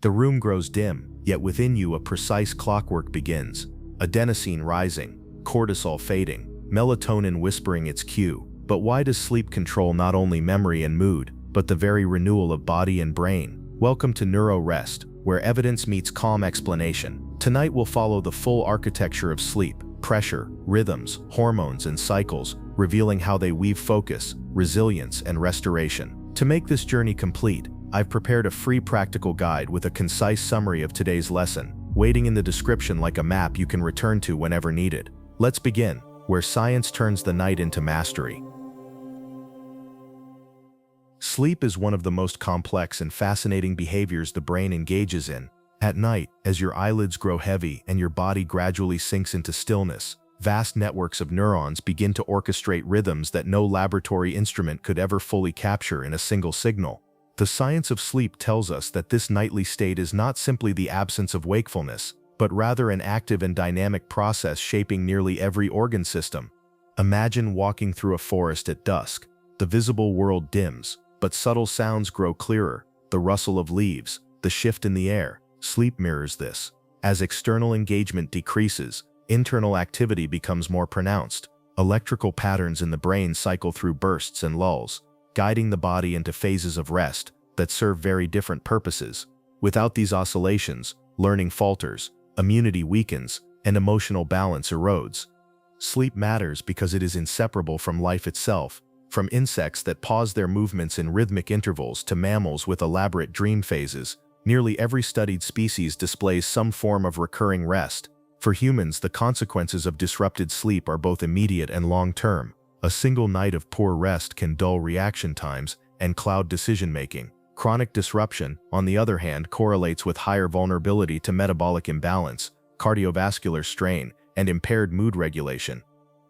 The room grows dim, yet within you a precise clockwork begins. Adenosine rising, cortisol fading, melatonin whispering its cue. But why does sleep control not only memory and mood, but the very renewal of body and brain? Welcome to Neuro Rest, where evidence meets calm explanation. Tonight we'll follow the full architecture of sleep, pressure, rhythms, hormones, and cycles, revealing how they weave focus, resilience, and restoration. To make this journey complete, I've prepared a free practical guide with a concise summary of today's lesson, waiting in the description like a map you can return to whenever needed. Let's begin, where science turns the night into mastery. Sleep is one of the most complex and fascinating behaviors the brain engages in. At night, as your eyelids grow heavy and your body gradually sinks into stillness, vast networks of neurons begin to orchestrate rhythms that no laboratory instrument could ever fully capture in a single signal. The science of sleep tells us that this nightly state is not simply the absence of wakefulness, but rather an active and dynamic process shaping nearly every organ system. Imagine walking through a forest at dusk. The visible world dims, but subtle sounds grow clearer. The rustle of leaves, the shift in the air. Sleep mirrors this. As external engagement decreases, internal activity becomes more pronounced. Electrical patterns in the brain cycle through bursts and lulls, guiding the body into phases of rest that serve very different purposes. Without these oscillations, learning falters, immunity weakens, and emotional balance erodes. Sleep matters because it is inseparable from life itself, from insects that pause their movements in rhythmic intervals to mammals with elaborate dream phases. Nearly every studied species displays some form of recurring rest. For humans, the consequences of disrupted sleep are both immediate and long-term. A single night of poor rest can dull reaction times and cloud decision-making. Chronic disruption, on the other hand, correlates with higher vulnerability to metabolic imbalance, cardiovascular strain, and impaired mood regulation.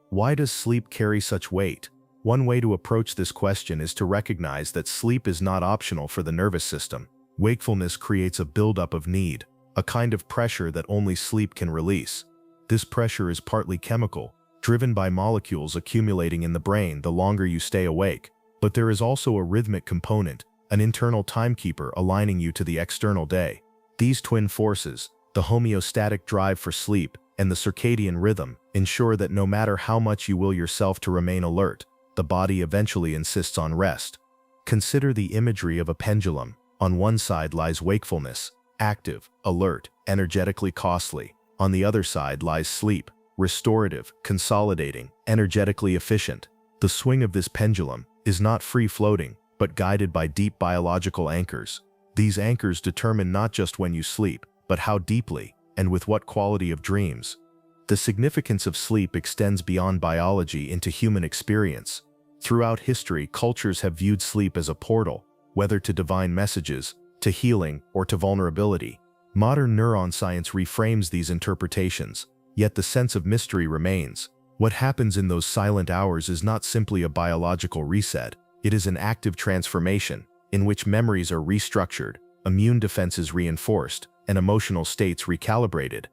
Why does sleep carry such weight? One way to approach this question is to recognize that sleep is not optional for the nervous system. Wakefulness creates a buildup of need, a kind of pressure that only sleep can release. This pressure is partly chemical, driven by molecules accumulating in the brain the longer you stay awake. But there is also a rhythmic component, an internal timekeeper aligning you to the external day. These twin forces, the homeostatic drive for sleep and the circadian rhythm, ensure that no matter how much you will yourself to remain alert, the body eventually insists on rest. Consider the imagery of a pendulum. On one side lies wakefulness, active, alert, energetically costly. On the other side lies sleep, restorative, consolidating, energetically efficient. The swing of this pendulum is not free-floating, but guided by deep biological anchors. These anchors determine not just when you sleep, but how deeply, and with what quality of dreams. The significance of sleep extends beyond biology into human experience. Throughout history, cultures have viewed sleep as a portal, whether to divine messages, to healing, or to vulnerability. Modern neuroscience reframes these interpretations, yet the sense of mystery remains. What happens in those silent hours is not simply a biological reset, it is an active transformation, in which memories are restructured, immune defenses reinforced, and emotional states recalibrated.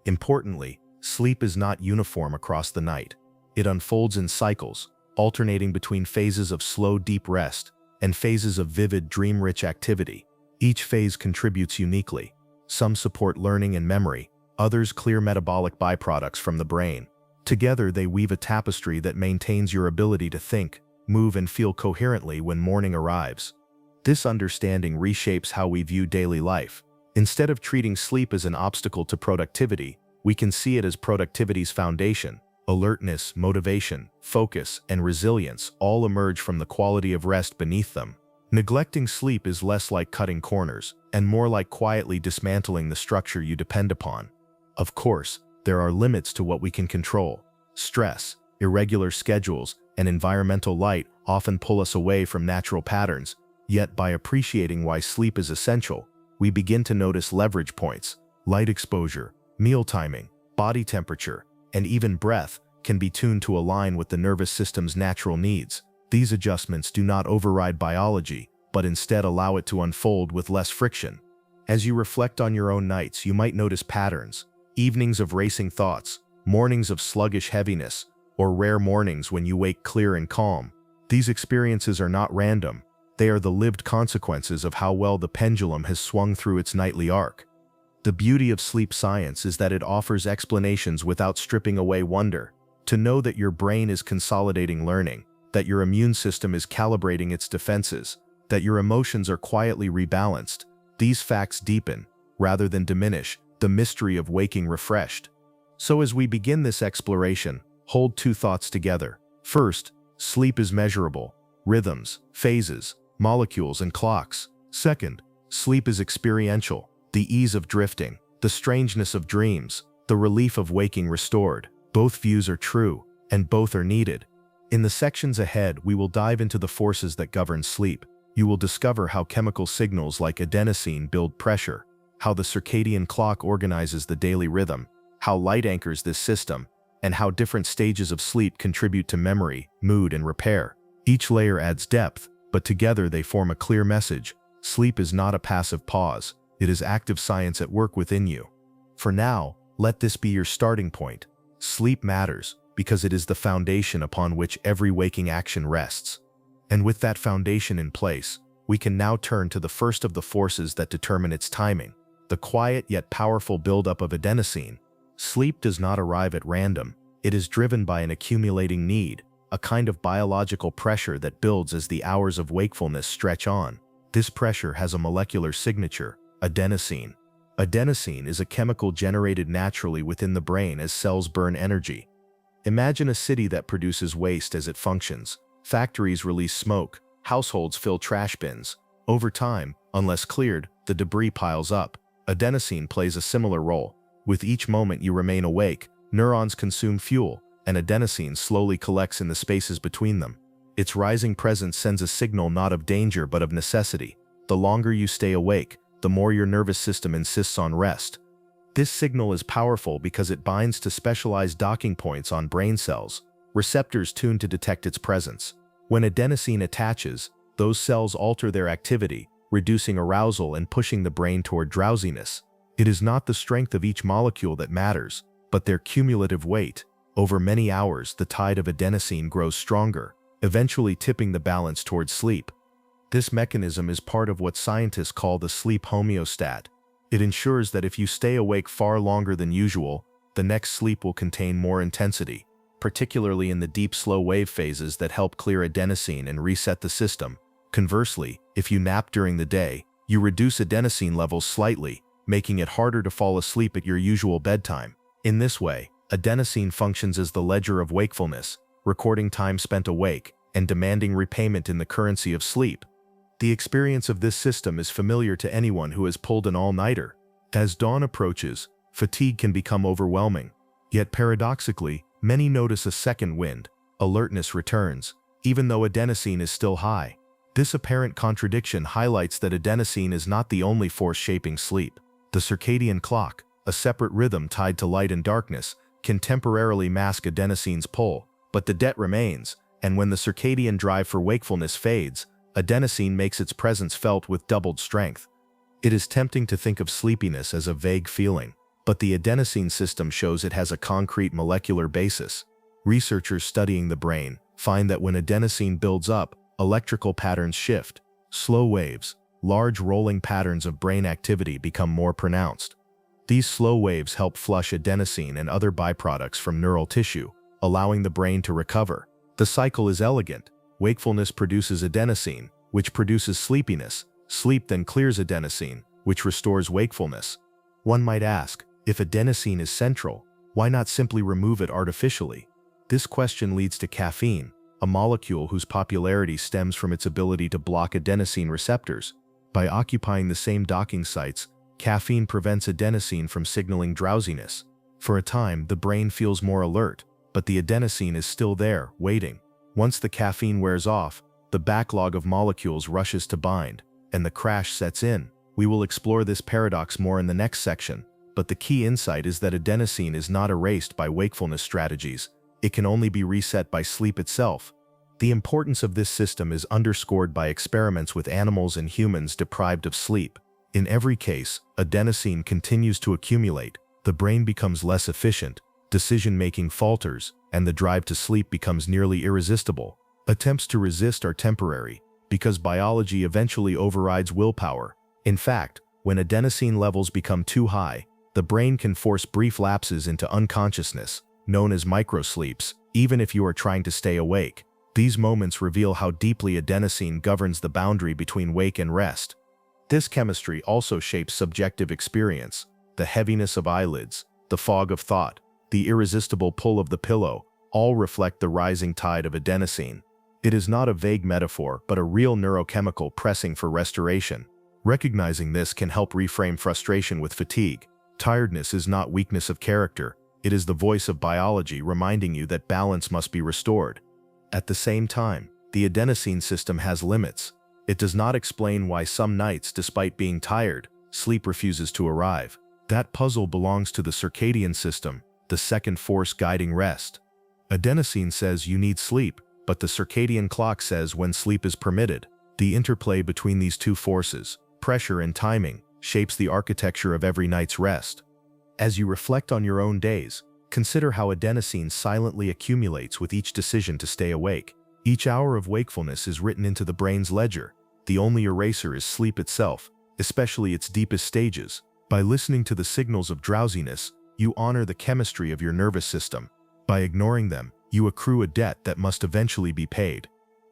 Importantly, sleep is not uniform across the night. It unfolds in cycles, alternating between phases of slow, deep rest and phases of vivid, dream-rich activity. Each phase contributes uniquely. Some support learning and memory, others clear metabolic byproducts from the brain. Together, they weave a tapestry that maintains your ability to think, move, and feel coherently when morning arrives. This understanding reshapes how we view daily life. Instead of treating sleep as an obstacle to productivity, we can see it as productivity's foundation. Alertness, motivation, focus, and resilience all emerge from the quality of rest beneath them. Neglecting sleep is less like cutting corners, and more like quietly dismantling the structure you depend upon. Of course, there are limits to what we can control. Stress, irregular schedules, and environmental light often pull us away from natural patterns, yet by appreciating why sleep is essential, we begin to notice leverage points. Light exposure, meal timing, body temperature, and even breath can be tuned to align with the nervous system's natural needs. These adjustments do not override biology, but instead allow it to unfold with less friction. As you reflect on your own nights, you might notice patterns: evenings of racing thoughts, mornings of sluggish heaviness, or rare mornings when you wake clear and calm. These experiences are not random. They are the lived consequences of how well the pendulum has swung through its nightly arc. The beauty of sleep science is that it offers explanations without stripping away wonder. To know that your brain is consolidating learning, that your immune system is calibrating its defenses, that your emotions are quietly rebalanced, these facts deepen, rather than diminish, the mystery of waking refreshed. So as we begin this exploration, hold two thoughts together. First, sleep is measurable: rhythms, phases, molecules, and clocks. Second, sleep is experiential: the ease of drifting, the strangeness of dreams, the relief of waking restored. Both views are true, and both are needed. In the sections ahead, we will dive into the forces that govern sleep. You will discover how chemical signals like adenosine build pressure, how the circadian clock organizes the daily rhythm, how light anchors this system, and how different stages of sleep contribute to memory, mood, and repair. Each layer adds depth, but together they form a clear message. Sleep is not a passive pause. It is active science at work within you. For now, let this be your starting point. Sleep matters because it is the foundation upon which every waking action rests. And with that foundation in place, we can now turn to the first of the forces that determine its timing: the quiet yet powerful buildup of adenosine. Sleep does not arrive at random. It is driven by an accumulating need, a kind of biological pressure that builds as the hours of wakefulness stretch on. This pressure has a molecular signature: adenosine. Adenosine is a chemical generated naturally within the brain as cells burn energy. Imagine a city that produces waste as it functions. Factories release smoke, households fill trash bins. Over time, unless cleared, the debris piles up. Adenosine plays a similar role. With each moment you remain awake, neurons consume fuel, and adenosine slowly collects in the spaces between them. Its rising presence sends a signal not of danger but of necessity. The longer you stay awake, the more your nervous system insists on rest. This signal is powerful because it binds to specialized docking points on brain cells, receptors tuned to detect its presence. When adenosine attaches, those cells alter their activity, reducing arousal and pushing the brain toward drowsiness. It is not the strength of each molecule that matters, but their cumulative weight. Over many hours, the tide of adenosine grows stronger, eventually tipping the balance towards sleep. This mechanism is part of what scientists call the sleep homeostat. It ensures that if you stay awake far longer than usual, the next sleep will contain more intensity, particularly in the deep slow wave phases that help clear adenosine and reset the system. Conversely, if you nap during the day, you reduce adenosine levels slightly, making it harder to fall asleep at your usual bedtime. In this way, adenosine functions as the ledger of wakefulness, recording time spent awake and demanding repayment in the currency of sleep. The experience of this system is familiar to anyone who has pulled an all-nighter. As dawn approaches, fatigue can become overwhelming. Yet paradoxically, many notice a second wind. Alertness returns, even though adenosine is still high. This apparent contradiction highlights that adenosine is not the only force shaping sleep. The circadian clock, a separate rhythm tied to light and darkness, can temporarily mask adenosine's pull, but the debt remains, and when the circadian drive for wakefulness fades, adenosine makes its presence felt with doubled strength. It is tempting to think of sleepiness as a vague feeling, but the adenosine system shows it has a concrete molecular basis. Researchers studying the brain find that when adenosine builds up, electrical patterns shift. Slow waves, large rolling patterns of brain activity become more pronounced. These slow waves help flush adenosine and other byproducts from neural tissue, allowing the brain to recover. The cycle is elegant. Wakefulness produces adenosine, which produces sleepiness. Sleep then clears adenosine, which restores wakefulness. One might ask, if adenosine is central, why not simply remove it artificially? This question leads to caffeine, a molecule whose popularity stems from its ability to block adenosine receptors. By occupying the same docking sites, caffeine prevents adenosine from signaling drowsiness. For a time, the brain feels more alert, but the adenosine is still there, waiting. Once the caffeine wears off, the backlog of molecules rushes to bind, and the crash sets in. We will explore this paradox more in the next section, but the key insight is that adenosine is not erased by wakefulness strategies. It can only be reset by sleep itself. The importance of this system is underscored by experiments with animals and humans deprived of sleep. In every case, adenosine continues to accumulate, the brain becomes less efficient, decision-making falters, and the drive to sleep becomes nearly irresistible. Attempts to resist are temporary, because biology eventually overrides willpower. In fact, when adenosine levels become too high, the brain can force brief lapses into unconsciousness, known as microsleeps, even if you are trying to stay awake. These moments reveal how deeply adenosine governs the boundary between wake and rest. This chemistry also shapes subjective experience. The heaviness of eyelids, the fog of thought, the irresistible pull of the pillow, all reflect the rising tide of adenosine. It is not a vague metaphor, but a real neurochemical pressing for restoration. Recognizing this can help reframe frustration with fatigue. Tiredness is not weakness of character. It is the voice of biology reminding you that balance must be restored. At the same time, the adenosine system has limits. It does not explain why some nights, despite being tired, sleep refuses to arrive. That puzzle belongs to the circadian system, the second force guiding rest. Adenosine says you need sleep, but the circadian clock says when sleep is permitted. The interplay between these two forces, pressure and timing, shapes the architecture of every night's rest. As you reflect on your own days, consider how adenosine silently accumulates with each decision to stay awake. Each hour of wakefulness is written into the brain's ledger. The only eraser is sleep itself, especially its deepest stages. By listening to the signals of drowsiness, you honor the chemistry of your nervous system. By ignoring them, you accrue a debt that must eventually be paid.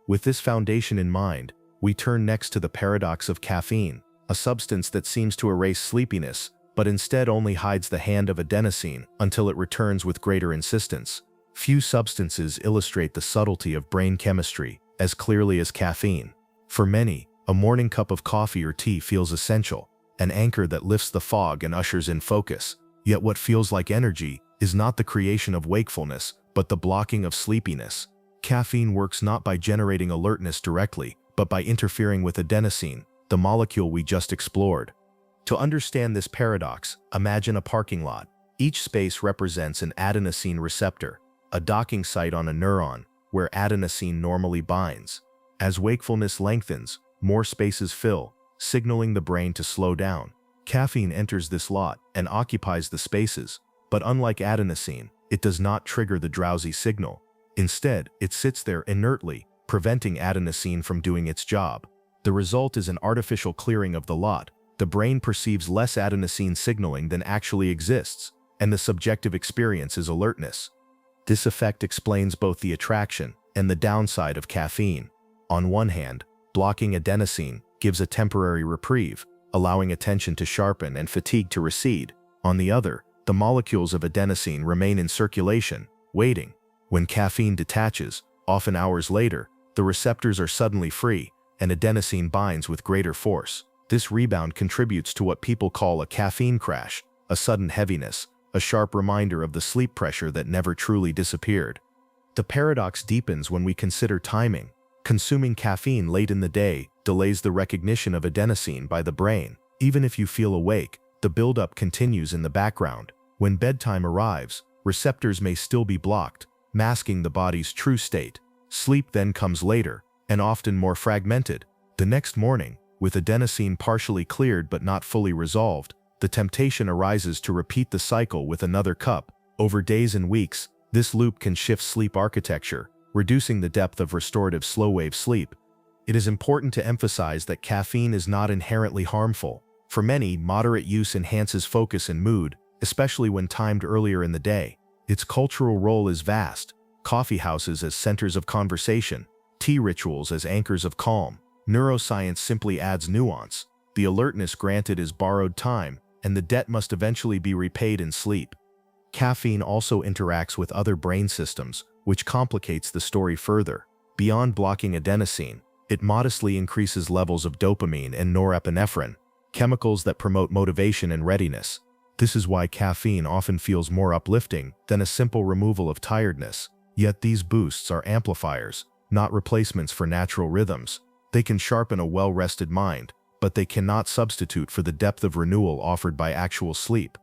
With this foundation in mind, we turn next to the paradox of caffeine, a substance that seems to erase sleepiness, but instead only hides the hand of adenosine until it returns with greater insistence. Few substances illustrate the subtlety of brain chemistry as clearly as caffeine. For many, a morning cup of coffee or tea feels essential, an anchor that lifts the fog and ushers in focus. Yet what feels like energy is not the creation of wakefulness, but the blocking of sleepiness. Caffeine works not by generating alertness directly, but by interfering with adenosine, the molecule we just explored. To understand this paradox, imagine a parking lot. Each space represents an adenosine receptor, a docking site on a neuron where adenosine normally binds. As wakefulness lengthens, more spaces fill, signaling the brain to slow down. Caffeine enters this lot and occupies the spaces, but unlike adenosine, it does not trigger the drowsy signal. Instead, it sits there inertly, preventing adenosine from doing its job. The result is an artificial clearing of the lot. The brain perceives less adenosine signaling than actually exists, and the subjective experience is alertness. This effect explains both the attraction and the downside of caffeine. On one hand, blocking adenosine gives a temporary reprieve, allowing attention to sharpen and fatigue to recede. On the other, the molecules of adenosine remain in circulation, waiting. When caffeine detaches, often hours later, the receptors are suddenly free, and adenosine binds with greater force. This rebound contributes to what people call a caffeine crash, a sudden heaviness, a sharp reminder of the sleep pressure that never truly disappeared. The paradox deepens when we consider timing. Consuming caffeine late in the day delays the recognition of adenosine by the brain. Even if you feel awake, the buildup continues in the background. When bedtime arrives, receptors may still be blocked, masking the body's true state. Sleep then comes later, and often more fragmented. The next morning, with adenosine partially cleared but not fully resolved, the temptation arises to repeat the cycle with another cup. Over days and weeks, this loop can shift sleep architecture, reducing the depth of restorative slow-wave sleep. It is important to emphasize that caffeine is not inherently harmful. For many, moderate use enhances focus and mood, especially when timed earlier in the day. Its cultural role is vast: coffee houses as centers of conversation, tea rituals as anchors of calm. Neuroscience simply adds nuance. The alertness granted is borrowed time, and the debt must eventually be repaid in sleep. Caffeine also interacts with other brain systems, which complicates the story further. Beyond blocking adenosine, it modestly increases levels of dopamine and norepinephrine, chemicals that promote motivation and readiness. This is why caffeine often feels more uplifting than a simple removal of tiredness. Yet these boosts are amplifiers, not replacements for natural rhythms. They can sharpen a well-rested mind, but they cannot substitute for the depth of renewal offered by actual sleep.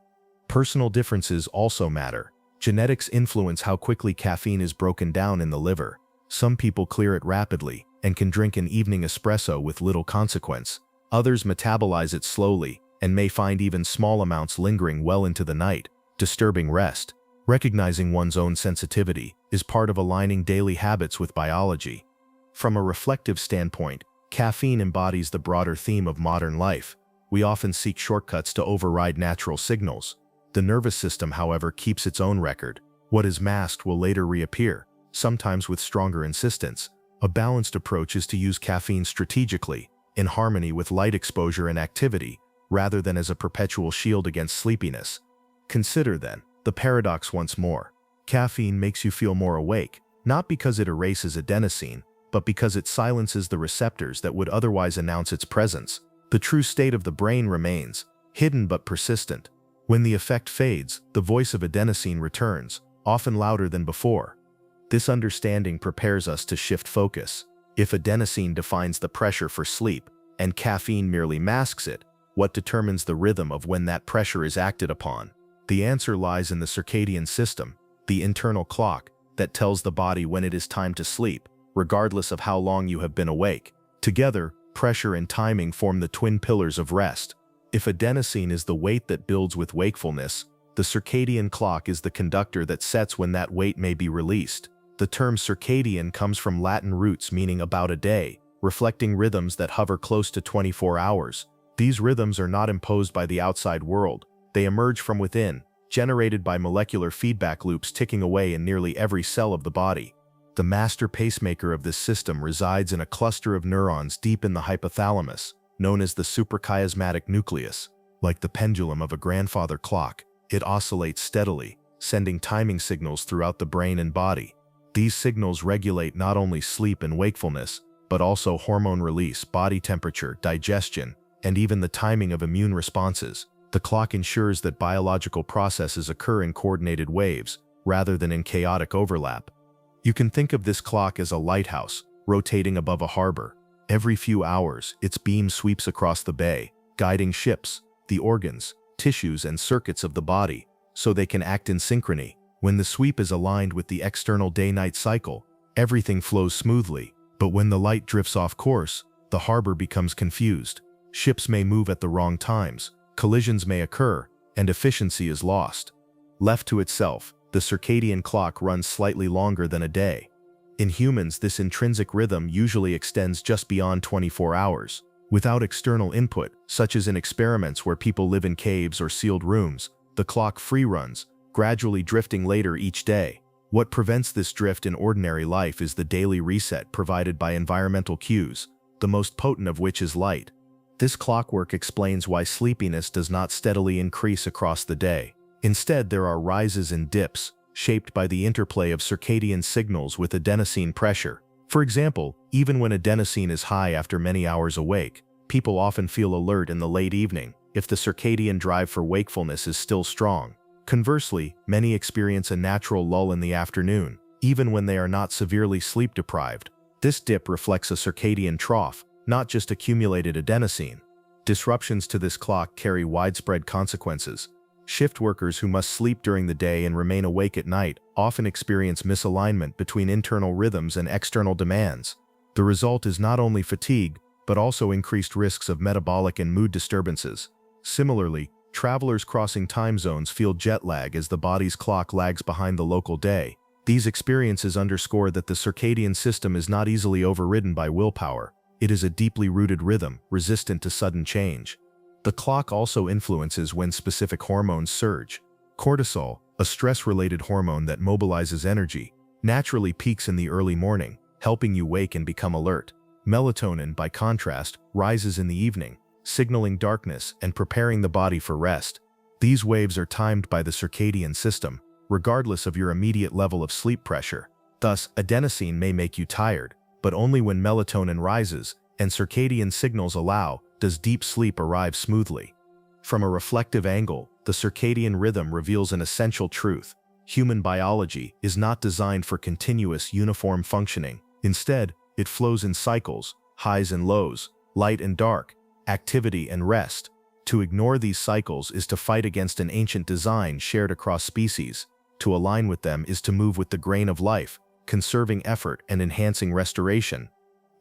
Personal differences also matter. Genetics influence how quickly caffeine is broken down in the liver. Some people clear it rapidly and can drink an evening espresso with little consequence. Others metabolize it slowly and may find even small amounts lingering well into the night, disturbing rest. Recognizing one's own sensitivity is part of aligning daily habits with biology. From a reflective standpoint, Caffeine embodies the broader theme of modern life. We often seek shortcuts to override natural signals. The nervous system, however, keeps its own record. What is masked will later reappear, sometimes with stronger insistence. A balanced approach is to use caffeine strategically, in harmony with light exposure and activity, rather than as a perpetual shield against sleepiness. Consider, then, the paradox once more. Caffeine makes you feel more awake, not because it erases adenosine, but because it silences the receptors that would otherwise announce its presence. The true state of the brain remains, hidden but persistent. When the effect fades, the voice of adenosine returns, often louder than before. This understanding prepares us to shift focus. If adenosine defines the pressure for sleep, and caffeine merely masks it, what determines the rhythm of when that pressure is acted upon? The answer lies in the circadian system, the internal clock that tells the body when it is time to sleep, regardless of how long you have been awake. Together, pressure and timing form the twin pillars of rest. If adenosine is the weight that builds with wakefulness, the circadian clock is the conductor that sets when that weight may be released. The term circadian comes from Latin roots meaning about a day, reflecting rhythms that hover close to 24 hours. These rhythms are not imposed by the outside world. They emerge from within, generated by molecular feedback loops ticking away in nearly every cell of the body. The master pacemaker of this system resides in a cluster of neurons deep in the hypothalamus, known as the suprachiasmatic nucleus. Like the pendulum of a grandfather clock, it oscillates steadily, sending timing signals throughout the brain and body. These signals regulate not only sleep and wakefulness, but also hormone release, body temperature, digestion, and even the timing of immune responses. The clock ensures that biological processes occur in coordinated waves, rather than in chaotic overlap. You can think of this clock as a lighthouse, rotating above a harbor. Every few hours, its beam sweeps across the bay, guiding ships, the organs, tissues, and circuits of the body, so they can act in synchrony. When the sweep is aligned with the external day-night cycle, everything flows smoothly. But when the light drifts off course, the harbor becomes confused. Ships may move at the wrong times, collisions may occur, and efficiency is lost. Left to itself, the circadian clock runs slightly longer than a day. In humans, this intrinsic rhythm usually extends just beyond 24 hours. Without external input, such as in experiments where people live in caves or sealed rooms, the clock free runs, gradually drifting later each day. What prevents this drift in ordinary life is the daily reset provided by environmental cues, the most potent of which is light. This clockwork explains why sleepiness does not steadily increase across the day. Instead, there are rises and dips, shaped by the interplay of circadian signals with adenosine pressure. For example, even when adenosine is high after many hours awake, people often feel alert in the late evening, if the circadian drive for wakefulness is still strong. Conversely, many experience a natural lull in the afternoon, even when they are not severely sleep-deprived. This dip reflects a circadian trough, not just accumulated adenosine. Disruptions to this clock carry widespread consequences. Shift workers who must sleep during the day and remain awake at night often experience misalignment between internal rhythms and external demands. The result is not only fatigue, but also increased risks of metabolic and mood disturbances. Similarly, travelers crossing time zones feel jet lag as the body's clock lags behind the local day. These experiences underscore that the circadian system is not easily overridden by willpower. It is a deeply rooted rhythm, resistant to sudden change. The clock also influences when specific hormones surge. Cortisol, a stress-related hormone that mobilizes energy, naturally peaks in the early morning, helping you wake and become alert. Melatonin, by contrast, rises in the evening, signaling darkness and preparing the body for rest. These waves are timed by the circadian system, regardless of your immediate level of sleep pressure. Thus, adenosine may make you tired, but only when melatonin rises and circadian signals allow does deep sleep arrive smoothly. From a reflective angle, the circadian rhythm reveals an essential truth. Human biology is not designed for continuous, uniform functioning. Instead, it flows in cycles, highs and lows, light and dark, activity and rest. To ignore these cycles is to fight against an ancient design shared across species. To align with them is to move with the grain of life, conserving effort and enhancing restoration.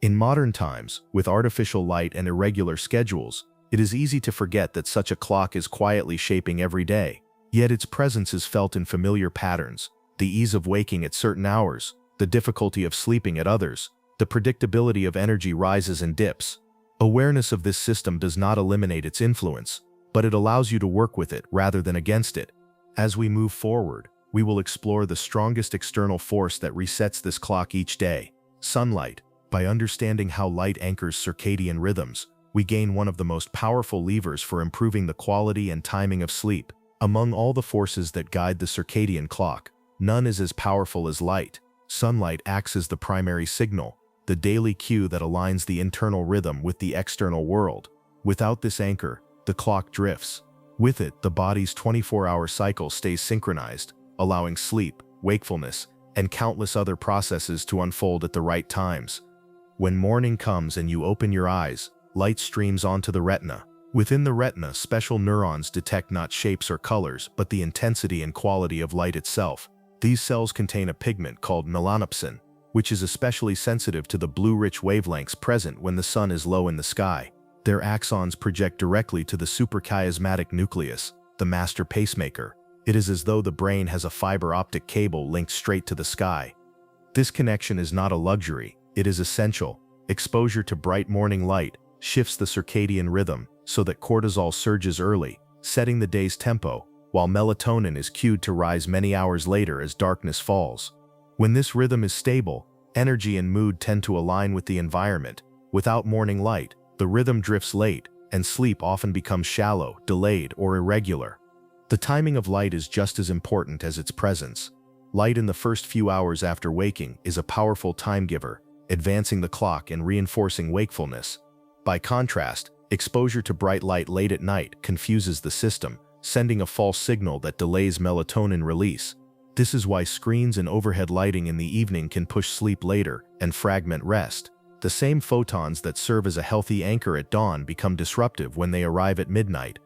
In modern times, with artificial light and irregular schedules, it is easy to forget that such a clock is quietly shaping every day. Yet its presence is felt in familiar patterns: the ease of waking at certain hours, the difficulty of sleeping at others, the predictability of energy rises and dips. Awareness of this system does not eliminate its influence, but it allows you to work with it rather than against it. As we move forward, we will explore the strongest external force that resets this clock each day: sunlight. By understanding how light anchors circadian rhythms, we gain one of the most powerful levers for improving the quality and timing of sleep. Among all the forces that guide the circadian clock, none is as powerful as light. Sunlight acts as the primary signal, the daily cue that aligns the internal rhythm with the external world. Without this anchor, the clock drifts. With it, the body's 24-hour cycle stays synchronized, allowing sleep, wakefulness, and countless other processes to unfold at the right times. When morning comes and you open your eyes, light streams onto the retina. Within the retina, special neurons detect not shapes or colors, but the intensity and quality of light itself. These cells contain a pigment called melanopsin, which is especially sensitive to the blue-rich wavelengths present when the sun is low in the sky. Their axons project directly to the suprachiasmatic nucleus, the master pacemaker. It is as though the brain has a fiber optic cable linked straight to the sky. This connection is not a luxury, it is essential. Exposure to bright morning light shifts the circadian rhythm so that cortisol surges early, setting the day's tempo, while melatonin is cued to rise many hours later as darkness falls. When this rhythm is stable, energy and mood tend to align with the environment. Without morning light, the rhythm drifts late, and sleep often becomes shallow, delayed, or irregular. The timing of light is just as important as its presence. Light in the first few hours after waking is a powerful time giver, advancing the clock and reinforcing wakefulness. By contrast, exposure to bright light late at night confuses the system, sending a false signal that delays melatonin release. This is why screens and overhead lighting in the evening can push sleep later and fragment rest. The same photons that serve as a healthy anchor at dawn become disruptive when they arrive at midnight.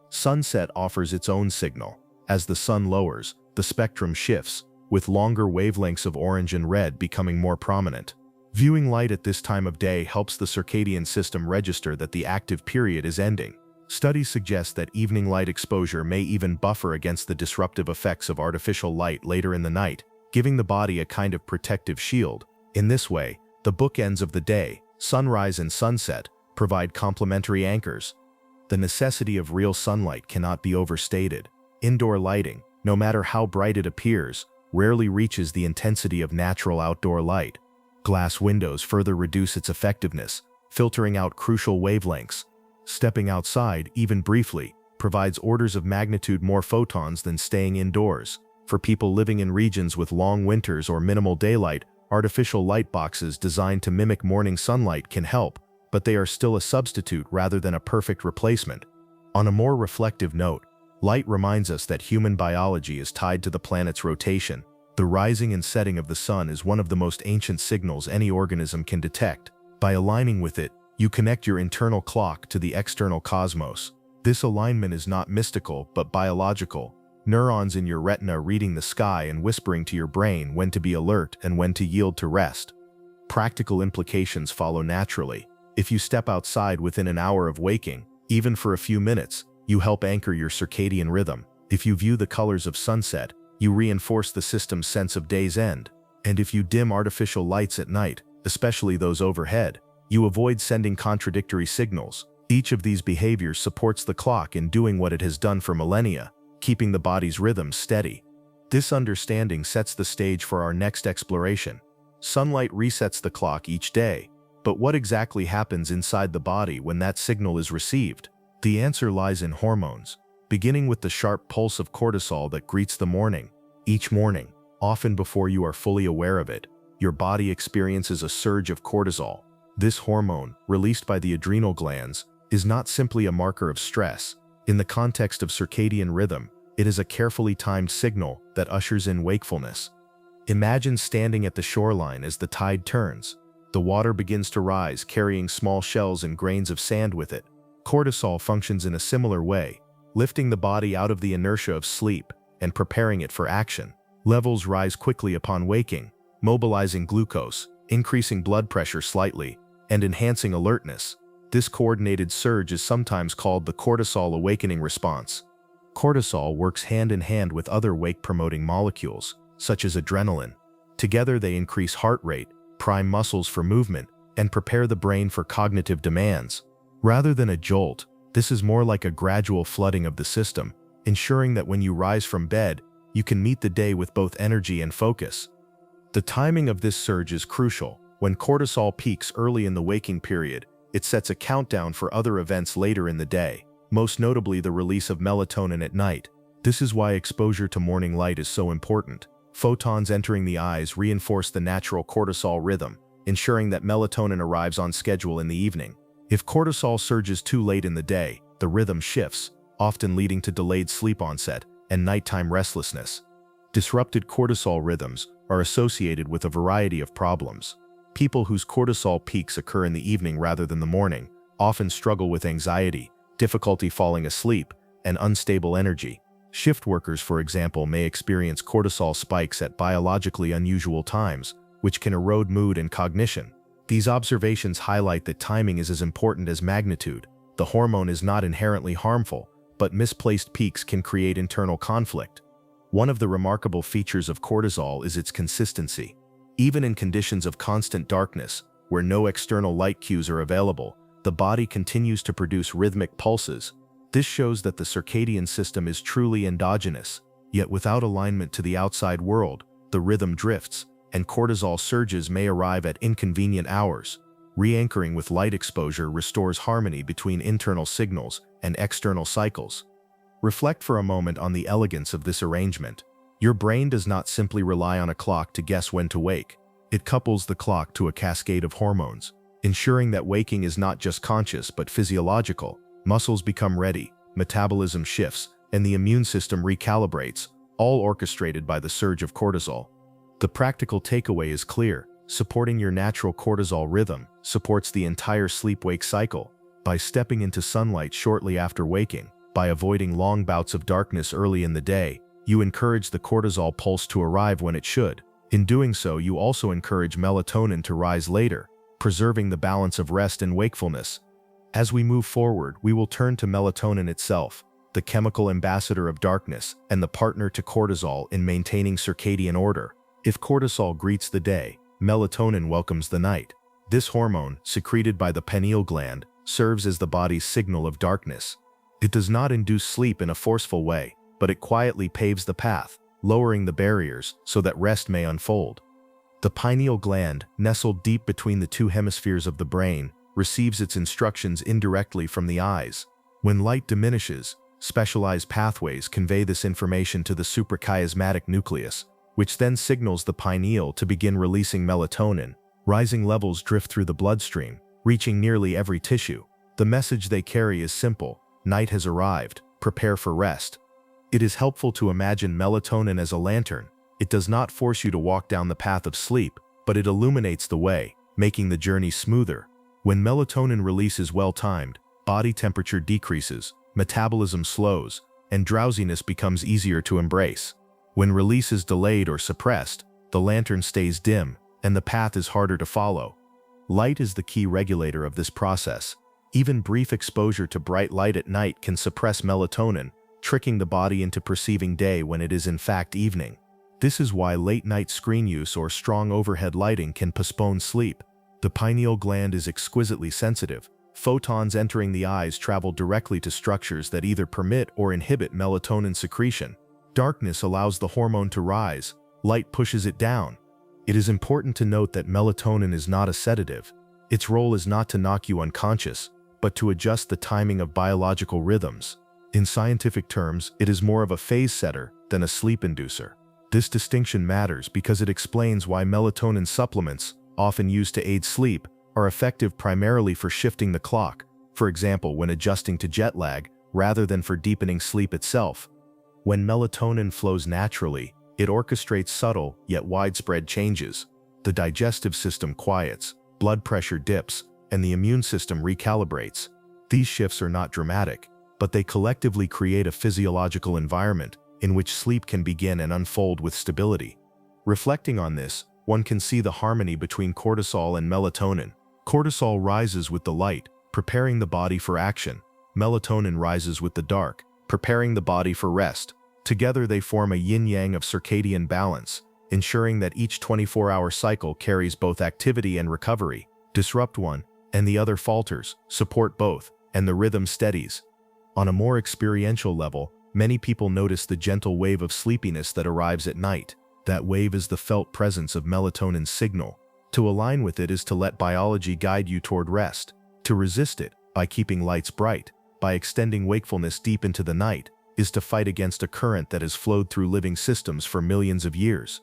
Sunset offers its own signal. As the sun lowers, the spectrum shifts, with longer wavelengths of orange and red becoming more prominent. Viewing light at this time of day helps the circadian system register that the active period is ending. Studies suggest that evening light exposure may even buffer against the disruptive effects of artificial light later in the night, giving the body a kind of protective shield. In this way, the bookends of the day, sunrise and sunset, provide complementary anchors. The necessity of real sunlight cannot be overstated. Indoor lighting, no matter how bright it appears, rarely reaches the intensity of natural outdoor light. Glass windows further reduce its effectiveness, filtering out crucial wavelengths. Stepping outside, even briefly, provides orders of magnitude more photons than staying indoors. For people living in regions with long winters or minimal daylight, artificial light boxes designed to mimic morning sunlight can help, but they are still a substitute rather than a perfect replacement. On a more reflective note, light reminds us that human biology is tied to the planet's rotation. The rising and setting of the sun is one of the most ancient signals any organism can detect. By aligning with it, you connect your internal clock to the external cosmos. This alignment is not mystical but biological. Neurons in your retina reading the sky and whispering to your brain when to be alert and when to yield to rest. Practical implications follow naturally. If you step outside within an hour of waking, even for a few minutes, you help anchor your circadian rhythm. If you view the colors of sunset, you reinforce the system's sense of day's end. And if you dim artificial lights at night, especially those overhead, you avoid sending contradictory signals. Each of these behaviors supports the clock in doing what it has done for millennia, keeping the body's rhythm steady. This understanding sets the stage for our next exploration. Sunlight resets the clock each day, but what exactly happens inside the body when that signal is received? The answer lies in hormones, beginning with the sharp pulse of cortisol that greets the morning. Each morning, often before you are fully aware of it, your body experiences a surge of cortisol. This hormone, released by the adrenal glands, is not simply a marker of stress. In the context of circadian rhythm, it is a carefully timed signal that ushers in wakefulness. Imagine standing at the shoreline as the tide turns. The water begins to rise, carrying small shells and grains of sand with it. Cortisol functions in a similar way, lifting the body out of the inertia of sleep and preparing it for action. Levels rise quickly upon waking, mobilizing glucose, increasing blood pressure slightly, and enhancing alertness. This coordinated surge is sometimes called the cortisol awakening response. Cortisol works hand in hand with other wake-promoting molecules, such as adrenaline. Together they increase heart rate, prime muscles for movement, and prepare the brain for cognitive demands. Rather than a jolt, this is more like a gradual flooding of the system, ensuring that when you rise from bed, you can meet the day with both energy and focus. The timing of this surge is crucial. When cortisol peaks early in the waking period, it sets a countdown for other events later in the day, most notably the release of melatonin at night. This is why exposure to morning light is so important. Photons entering the eyes reinforce the natural cortisol rhythm, ensuring that melatonin arrives on schedule in the evening. If cortisol surges too late in the day, the rhythm shifts, often leading to delayed sleep onset and nighttime restlessness. Disrupted cortisol rhythms are associated with a variety of problems. People whose cortisol peaks occur in the evening rather than the morning often struggle with anxiety, difficulty falling asleep, and unstable energy. Shift workers, for example, may experience cortisol spikes at biologically unusual times, which can erode mood and cognition. These observations highlight that timing is as important as magnitude. The hormone is not inherently harmful, but misplaced peaks can create internal conflict. One of the remarkable features of cortisol is its consistency. Even in conditions of constant darkness, where no external light cues are available, the body continues to produce rhythmic pulses. This shows that the circadian system is truly endogenous, yet without alignment to the outside world, the rhythm drifts, and cortisol surges may arrive at inconvenient hours. Re-anchoring with light exposure restores harmony between internal signals and external cycles. Reflect for a moment on the elegance of this arrangement. Your brain does not simply rely on a clock to guess when to wake. It couples the clock to a cascade of hormones, ensuring that waking is not just conscious but physiological. Muscles become ready, metabolism shifts, and the immune system recalibrates, all orchestrated by the surge of cortisol. The practical takeaway is clear. Supporting your natural cortisol rhythm supports the entire sleep-wake cycle. By stepping into sunlight shortly after waking, by avoiding long bouts of darkness early in the day, you encourage the cortisol pulse to arrive when it should. In doing so, you also encourage melatonin to rise later, preserving the balance of rest and wakefulness. As we move forward, we will turn to melatonin itself, the chemical ambassador of darkness and the partner to cortisol in maintaining circadian order. If cortisol greets the day, melatonin welcomes the night. This hormone, secreted by the pineal gland, serves as the body's signal of darkness. It does not induce sleep in a forceful way, but it quietly paves the path, lowering the barriers so that rest may unfold. The pineal gland, nestled deep between the two hemispheres of the brain, receives its instructions indirectly from the eyes. When light diminishes, specialized pathways convey this information to the suprachiasmatic nucleus, which then signals the pineal to begin releasing melatonin. Rising levels drift through the bloodstream, reaching nearly every tissue. The message they carry is simple: night has arrived, prepare for rest. It is helpful to imagine melatonin as a lantern. It does not force you to walk down the path of sleep, but it illuminates the way, making the journey smoother. When melatonin release is well-timed, body temperature decreases, metabolism slows, and drowsiness becomes easier to embrace. When release is delayed or suppressed, the lantern stays dim, and the path is harder to follow. Light is the key regulator of this process. Even brief exposure to bright light at night can suppress melatonin, tricking the body into perceiving day when it is in fact evening. This is why late-night screen use or strong overhead lighting can postpone sleep. The pineal gland is exquisitely sensitive. Photons entering the eyes travel directly to structures that either permit or inhibit melatonin secretion. Darkness allows the hormone to rise, light pushes it down. It is important to note that melatonin is not a sedative. Its role is not to knock you unconscious, but to adjust the timing of biological rhythms. In scientific terms, it is more of a phase setter than a sleep inducer. This distinction matters because it explains why melatonin supplements, often used to aid sleep, are effective primarily for shifting the clock, for example when adjusting to jet lag, rather than for deepening sleep itself. When melatonin flows naturally, it orchestrates subtle yet widespread changes. The digestive system quiets, blood pressure dips, and the immune system recalibrates. These shifts are not dramatic, but they collectively create a physiological environment in which sleep can begin and unfold with stability. Reflecting on this, one can see the harmony between cortisol and melatonin. Cortisol rises with the light, preparing the body for action. Melatonin rises with the dark, preparing the body for rest. Together they form a yin-yang of circadian balance, ensuring that each 24-hour cycle carries both activity and recovery. Disrupt one, and the other falters, support both, and the rhythm steadies. On a more experiential level, many people notice the gentle wave of sleepiness that arrives at night. That wave is the felt presence of melatonin's signal. To align with it is to let biology guide you toward rest. To resist it, by keeping lights bright, by extending wakefulness deep into the night, is to fight against a current that has flowed through living systems for millions of years.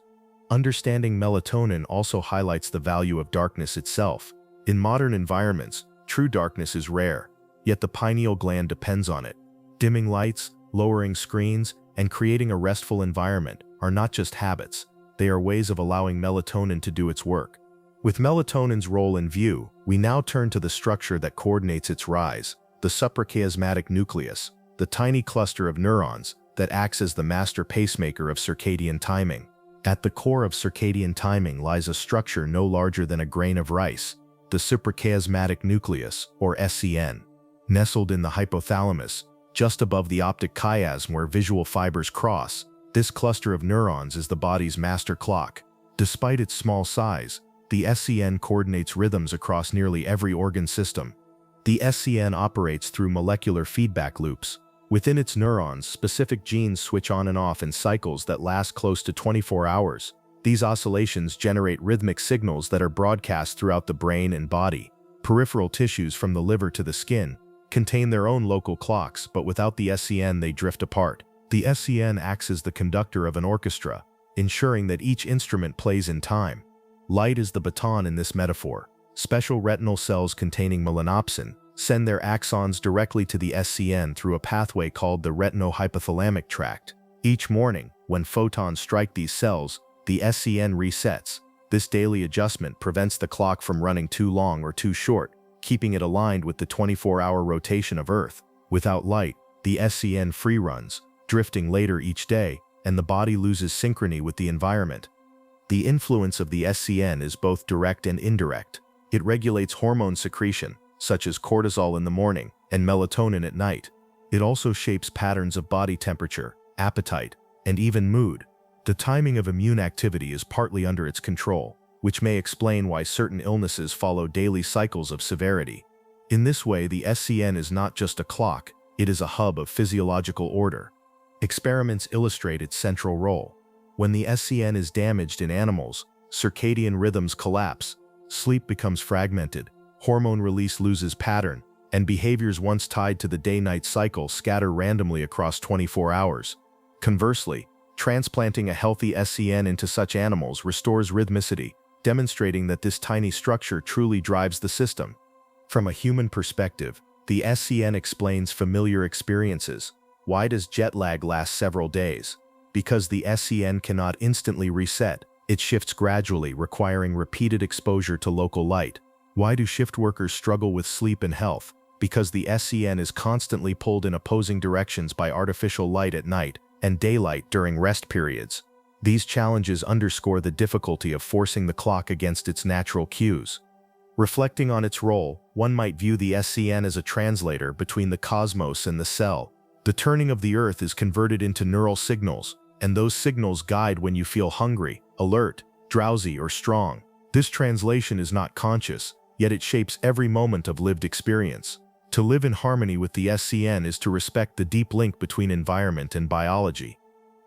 Understanding melatonin also highlights the value of darkness itself. In modern environments, true darkness is rare, yet the pineal gland depends on it. Dimming lights, lowering screens, and creating a restful environment are not just habits, they are ways of allowing melatonin to do its work. With melatonin's role in view, we now turn to the structure that coordinates its rise, the suprachiasmatic nucleus, the tiny cluster of neurons that acts as the master pacemaker of circadian timing. At the core of circadian timing lies a structure no larger than a grain of rice, the suprachiasmatic nucleus, or SCN. Nestled in the hypothalamus, just above the optic chiasm where visual fibers cross, this cluster of neurons is the body's master clock. Despite its small size, the SCN coordinates rhythms across nearly every organ system. The SCN operates through molecular feedback loops. Within its neurons, specific genes switch on and off in cycles that last close to 24 hours. These oscillations generate rhythmic signals that are broadcast throughout the brain and body. Peripheral tissues from the liver to the skin contain their own local clocks, but without the SCN they drift apart. The SCN acts as the conductor of an orchestra, ensuring that each instrument plays in time. Light is the baton in this metaphor. Special retinal cells containing melanopsin send their axons directly to the SCN through a pathway called the retinohypothalamic tract. Each morning, when photons strike these cells, the SCN resets. This daily adjustment prevents the clock from running too long or too short, keeping it aligned with the 24-hour rotation of Earth. Without light, the SCN free runs, drifting later each day, and the body loses synchrony with the environment. The influence of the SCN is both direct and indirect. It regulates hormone secretion, such as cortisol in the morning and melatonin at night. It also shapes patterns of body temperature, appetite, and even mood. The timing of immune activity is partly under its control, which may explain why certain illnesses follow daily cycles of severity. In this way, the SCN is not just a clock, it is a hub of physiological order. Experiments illustrate its central role. When the SCN is damaged in animals, circadian rhythms collapse, sleep becomes fragmented, hormone release loses pattern, and behaviors once tied to the day-night cycle scatter randomly across 24 hours. Conversely, transplanting a healthy SCN into such animals restores rhythmicity, demonstrating that this tiny structure truly drives the system. From a human perspective, the SCN explains familiar experiences. Why does jet lag last several days? Because the SCN cannot instantly reset, it shifts gradually, requiring repeated exposure to local light. Why do shift workers struggle with sleep and health? Because the SCN is constantly pulled in opposing directions by artificial light at night and daylight during rest periods. These challenges underscore the difficulty of forcing the clock against its natural cues. Reflecting on its role, one might view the SCN as a translator between the cosmos and the cell. The turning of the Earth is converted into neural signals, and those signals guide when you feel hungry, alert, drowsy, or strong. This translation is not conscious, yet it shapes every moment of lived experience. To live in harmony with the SCN is to respect the deep link between environment and biology.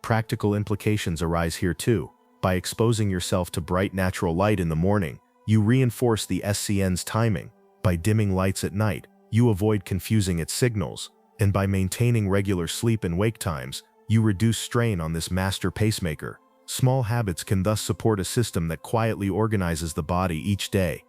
Practical implications arise here too. By exposing yourself to bright natural light in the morning, you reinforce the SCN's timing. By dimming lights at night, you avoid confusing its signals. And by maintaining regular sleep and wake times, you reduce strain on this master pacemaker. Small habits can thus support a system that quietly organizes the body each day.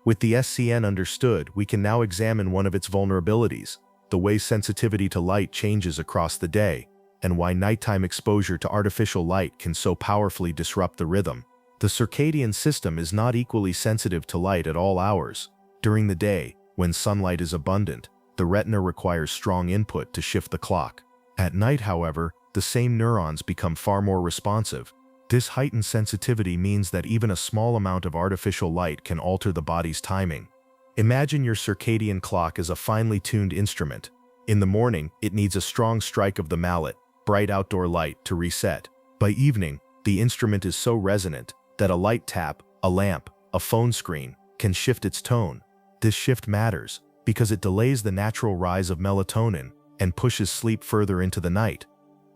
With the SCN understood, we can now examine one of its vulnerabilities, the way sensitivity to light changes across the day, and why nighttime exposure to artificial light can so powerfully disrupt the rhythm. The circadian system is not equally sensitive to light at all hours. During the day, when sunlight is abundant, the retina requires strong input to shift the clock. At night, however, the same neurons become far more responsive. This heightened sensitivity means that even a small amount of artificial light can alter the body's timing. Imagine your circadian clock as a finely tuned instrument. In the morning, it needs a strong strike of the mallet, bright outdoor light, to reset. By evening, The instrument is so resonant that a light tap, a lamp, a phone screen can shift its tone. This shift matters because it delays the natural rise of melatonin and pushes sleep further into the night.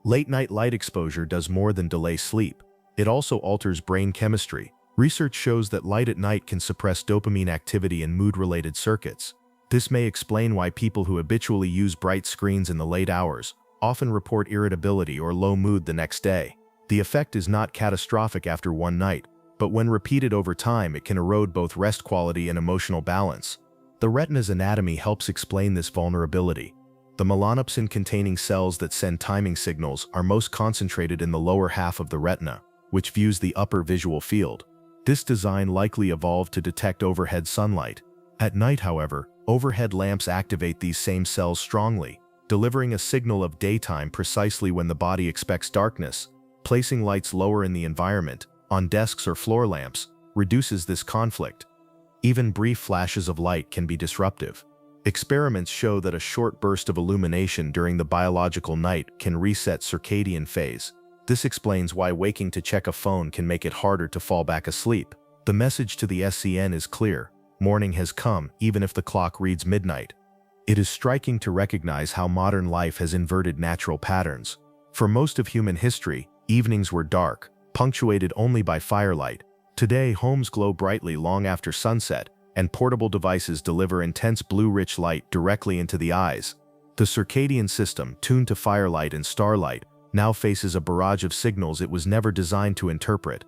Late-night light exposure does more than delay sleep. It also alters brain chemistry. Research shows that light at night can suppress dopamine activity in mood-related circuits. This may explain why people who habitually use bright screens in the late hours often report irritability or low mood the next day. The effect is not catastrophic after one night, but when repeated over time, it can erode both rest quality and emotional balance. The retina's anatomy helps explain this vulnerability. The melanopsin-containing cells that send timing signals are most concentrated in the lower half of the retina, which views the upper visual field. This design likely evolved to detect overhead sunlight. At night, however, overhead lamps activate these same cells strongly, delivering a signal of daytime precisely when the body expects darkness. Placing lights lower in the environment, on desks or floor lamps, reduces this conflict. Even brief flashes of light can be disruptive. Experiments show that a short burst of illumination during the biological night can reset circadian phase. This explains why waking to check a phone can make it harder to fall back asleep. The message to the SCN is clear: morning has come, even if the clock reads midnight. It is striking to recognize how modern life has inverted natural patterns. For most of human history, evenings were dark, punctuated only by firelight. Today, homes glow brightly long after sunset, and portable devices deliver intense blue-rich light directly into the eyes. The circadian system, tuned to firelight and starlight, now faces a barrage of signals it was never designed to interpret.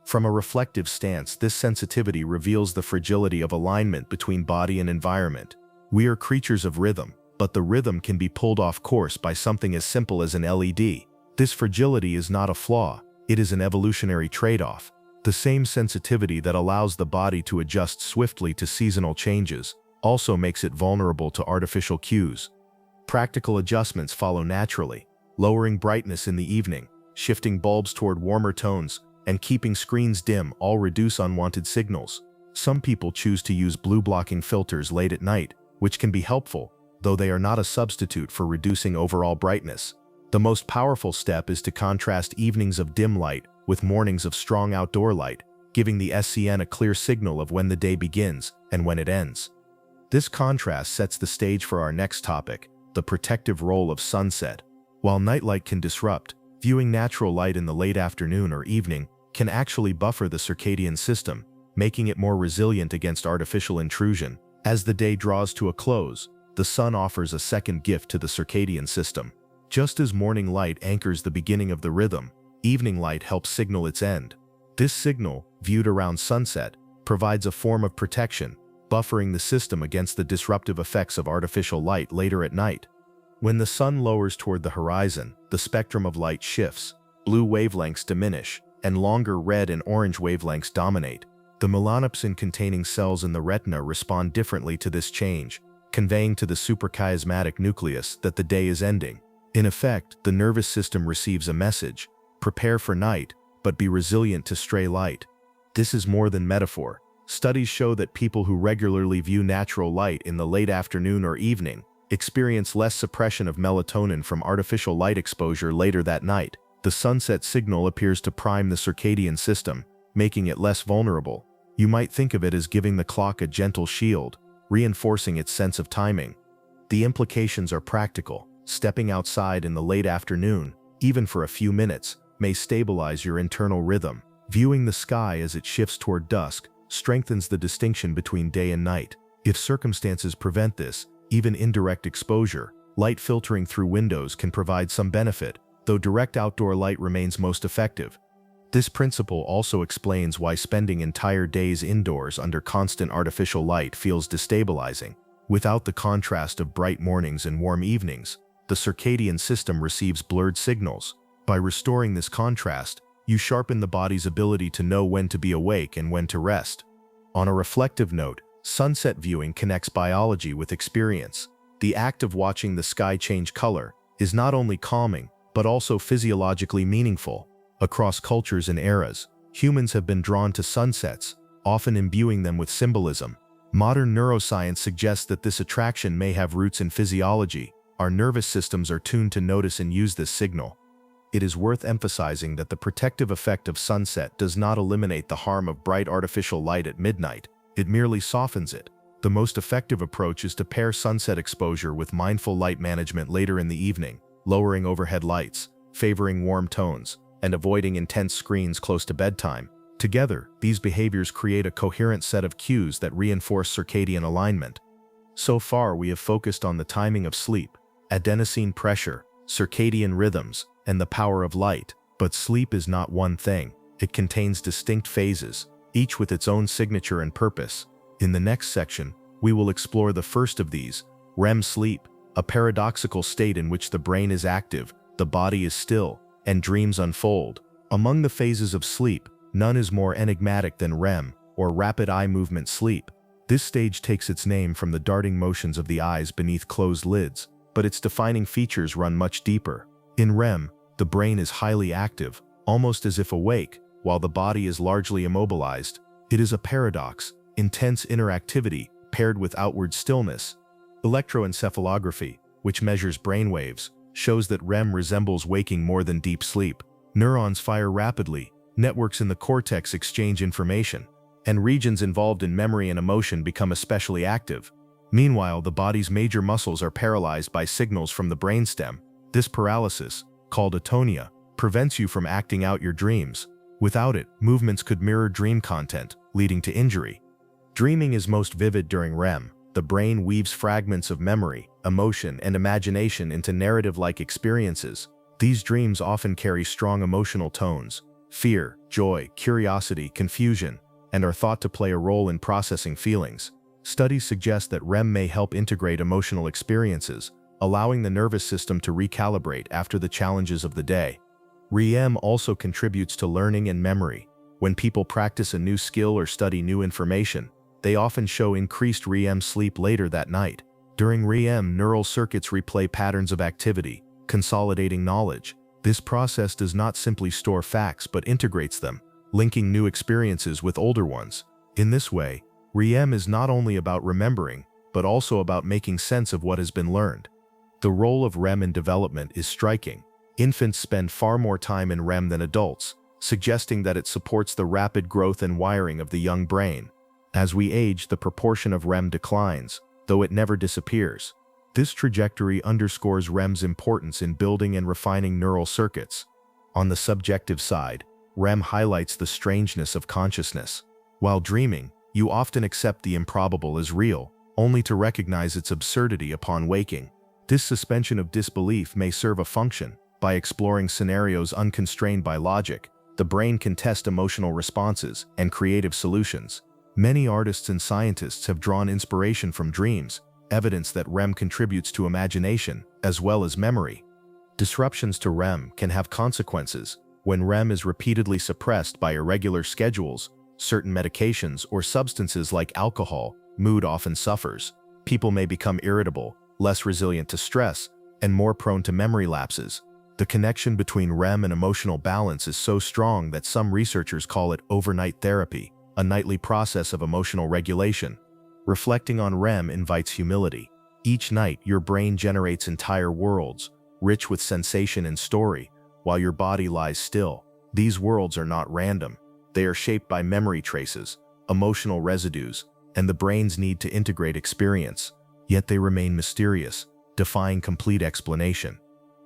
From a reflective stance, this sensitivity reveals the fragility of alignment between body and environment. We are creatures of rhythm, but the rhythm can be pulled off course by something as simple as an LED. This fragility is not a flaw, it is an evolutionary trade-off. The same sensitivity that allows the body to adjust swiftly to seasonal changes also makes it vulnerable to artificial cues. Practical adjustments follow naturally, lowering brightness in the evening, shifting bulbs toward warmer tones, and keeping screens dim all reduce unwanted signals. Some people choose to use blue-blocking filters late at night, which can be helpful, though they are not a substitute for reducing overall brightness. The most powerful step is to contrast evenings of dim light with mornings of strong outdoor light, giving the SCN a clear signal of when the day begins and when it ends. This contrast sets the stage for our next topic, the protective role of sunset. While nightlight can disrupt, viewing natural light in the late afternoon or evening can actually buffer the circadian system, making it more resilient against artificial intrusion. As the day draws to a close, the sun offers a second gift to the circadian system. Just as morning light anchors the beginning of the rhythm, evening light helps signal its end. This signal, viewed around sunset, provides a form of protection, buffering the system against the disruptive effects of artificial light later at night. When the sun lowers toward the horizon, the spectrum of light shifts, blue wavelengths diminish, and longer red and orange wavelengths dominate. The melanopsin-containing cells in the retina respond differently to this change, conveying to the suprachiasmatic nucleus that the day is ending. In effect, the nervous system receives a message: prepare for night, but be resilient to stray light. This is more than metaphor. Studies show that people who regularly view natural light in the late afternoon or evening experience less suppression of melatonin from artificial light exposure later that night. The sunset signal appears to prime the circadian system, making it less vulnerable. You might think of it as giving the clock a gentle shield, reinforcing its sense of timing. The implications are practical. Stepping outside in the late afternoon, even for a few minutes, may stabilize your internal rhythm. Viewing the sky as it shifts toward dusk strengthens the distinction between day and night. If circumstances prevent this, even indirect exposure, light filtering through windows can provide some benefit, though direct outdoor light remains most effective. This principle also explains why spending entire days indoors under constant artificial light feels destabilizing. Without the contrast of bright mornings and warm evenings, the circadian system receives blurred signals. By restoring this contrast, you sharpen the body's ability to know when to be awake and when to rest. On a reflective note, sunset viewing connects biology with experience. The act of watching the sky change color is not only calming, but also physiologically meaningful. Across cultures and eras, humans have been drawn to sunsets, often imbuing them with symbolism. Modern neuroscience suggests that this attraction may have roots in physiology. Our nervous systems are tuned to notice and use this signal. It is worth emphasizing that the protective effect of sunset does not eliminate the harm of bright artificial light at midnight, it merely softens it. The most effective approach is to pair sunset exposure with mindful light management later in the evening, lowering overhead lights, favoring warm tones, and avoiding intense screens close to bedtime. Together, these behaviors create a coherent set of cues that reinforce circadian alignment. So far, we have focused on the timing of sleep, adenosine pressure, circadian rhythms, and the power of light. But sleep is not one thing. It contains distinct phases, each with its own signature and purpose. In the next section, we will explore the first of these, REM sleep, a paradoxical state in which the brain is active, the body is still, and dreams unfold. Among the phases of sleep, none is more enigmatic than REM, or rapid eye movement sleep. This stage takes its name from the darting motions of the eyes beneath closed lids, but its defining features run much deeper. In REM, the brain is highly active, almost as if awake, while the body is largely immobilized. It is a paradox, intense interactivity paired with outward stillness. Electroencephalography, which measures brainwaves, shows that REM resembles waking more than deep sleep. Neurons fire rapidly, networks in the cortex exchange information, and regions involved in memory and emotion become especially active. Meanwhile, the body's major muscles are paralyzed by signals from the brainstem. This paralysis, called atonia, prevents you from acting out your dreams. Without it, movements could mirror dream content, leading to injury. Dreaming is most vivid during REM. The brain weaves fragments of memory, emotion, and imagination into narrative-like experiences. These dreams often carry strong emotional tones, fear, joy, curiosity, confusion, and are thought to play a role in processing feelings. Studies suggest that REM may help integrate emotional experiences, allowing the nervous system to recalibrate after the challenges of the day. REM also contributes to learning and memory. When people practice a new skill or study new information, they often show increased REM sleep later that night. During REM, neural circuits replay patterns of activity, consolidating knowledge. This process does not simply store facts but integrates them, linking new experiences with older ones. In this way, REM is not only about remembering, but also about making sense of what has been learned. The role of REM in development is striking. Infants spend far more time in REM than adults, suggesting that it supports the rapid growth and wiring of the young brain. As we age, the proportion of REM declines, though it never disappears. This trajectory underscores REM's importance in building and refining neural circuits. On the subjective side, REM highlights the strangeness of consciousness. While dreaming, you often accept the improbable as real, only to recognize its absurdity upon waking. This suspension of disbelief may serve a function. By exploring scenarios unconstrained by logic, the brain can test emotional responses and creative solutions. Many artists and scientists have drawn inspiration from dreams, evidence that REM contributes to imagination as well as memory. Disruptions to REM can have consequences. When REM is repeatedly suppressed by irregular schedules, certain medications, or substances like alcohol, mood often suffers. People may become irritable, less resilient to stress, and more prone to memory lapses. The connection between REM and emotional balance is so strong that some researchers call it overnight therapy, a nightly process of emotional regulation. Reflecting on REM invites humility. Each night, your brain generates entire worlds, rich with sensation and story, while your body lies still. These worlds are not random. They are shaped by memory traces, emotional residues, and the brain's need to integrate experience. Yet they remain mysterious, defying complete explanation.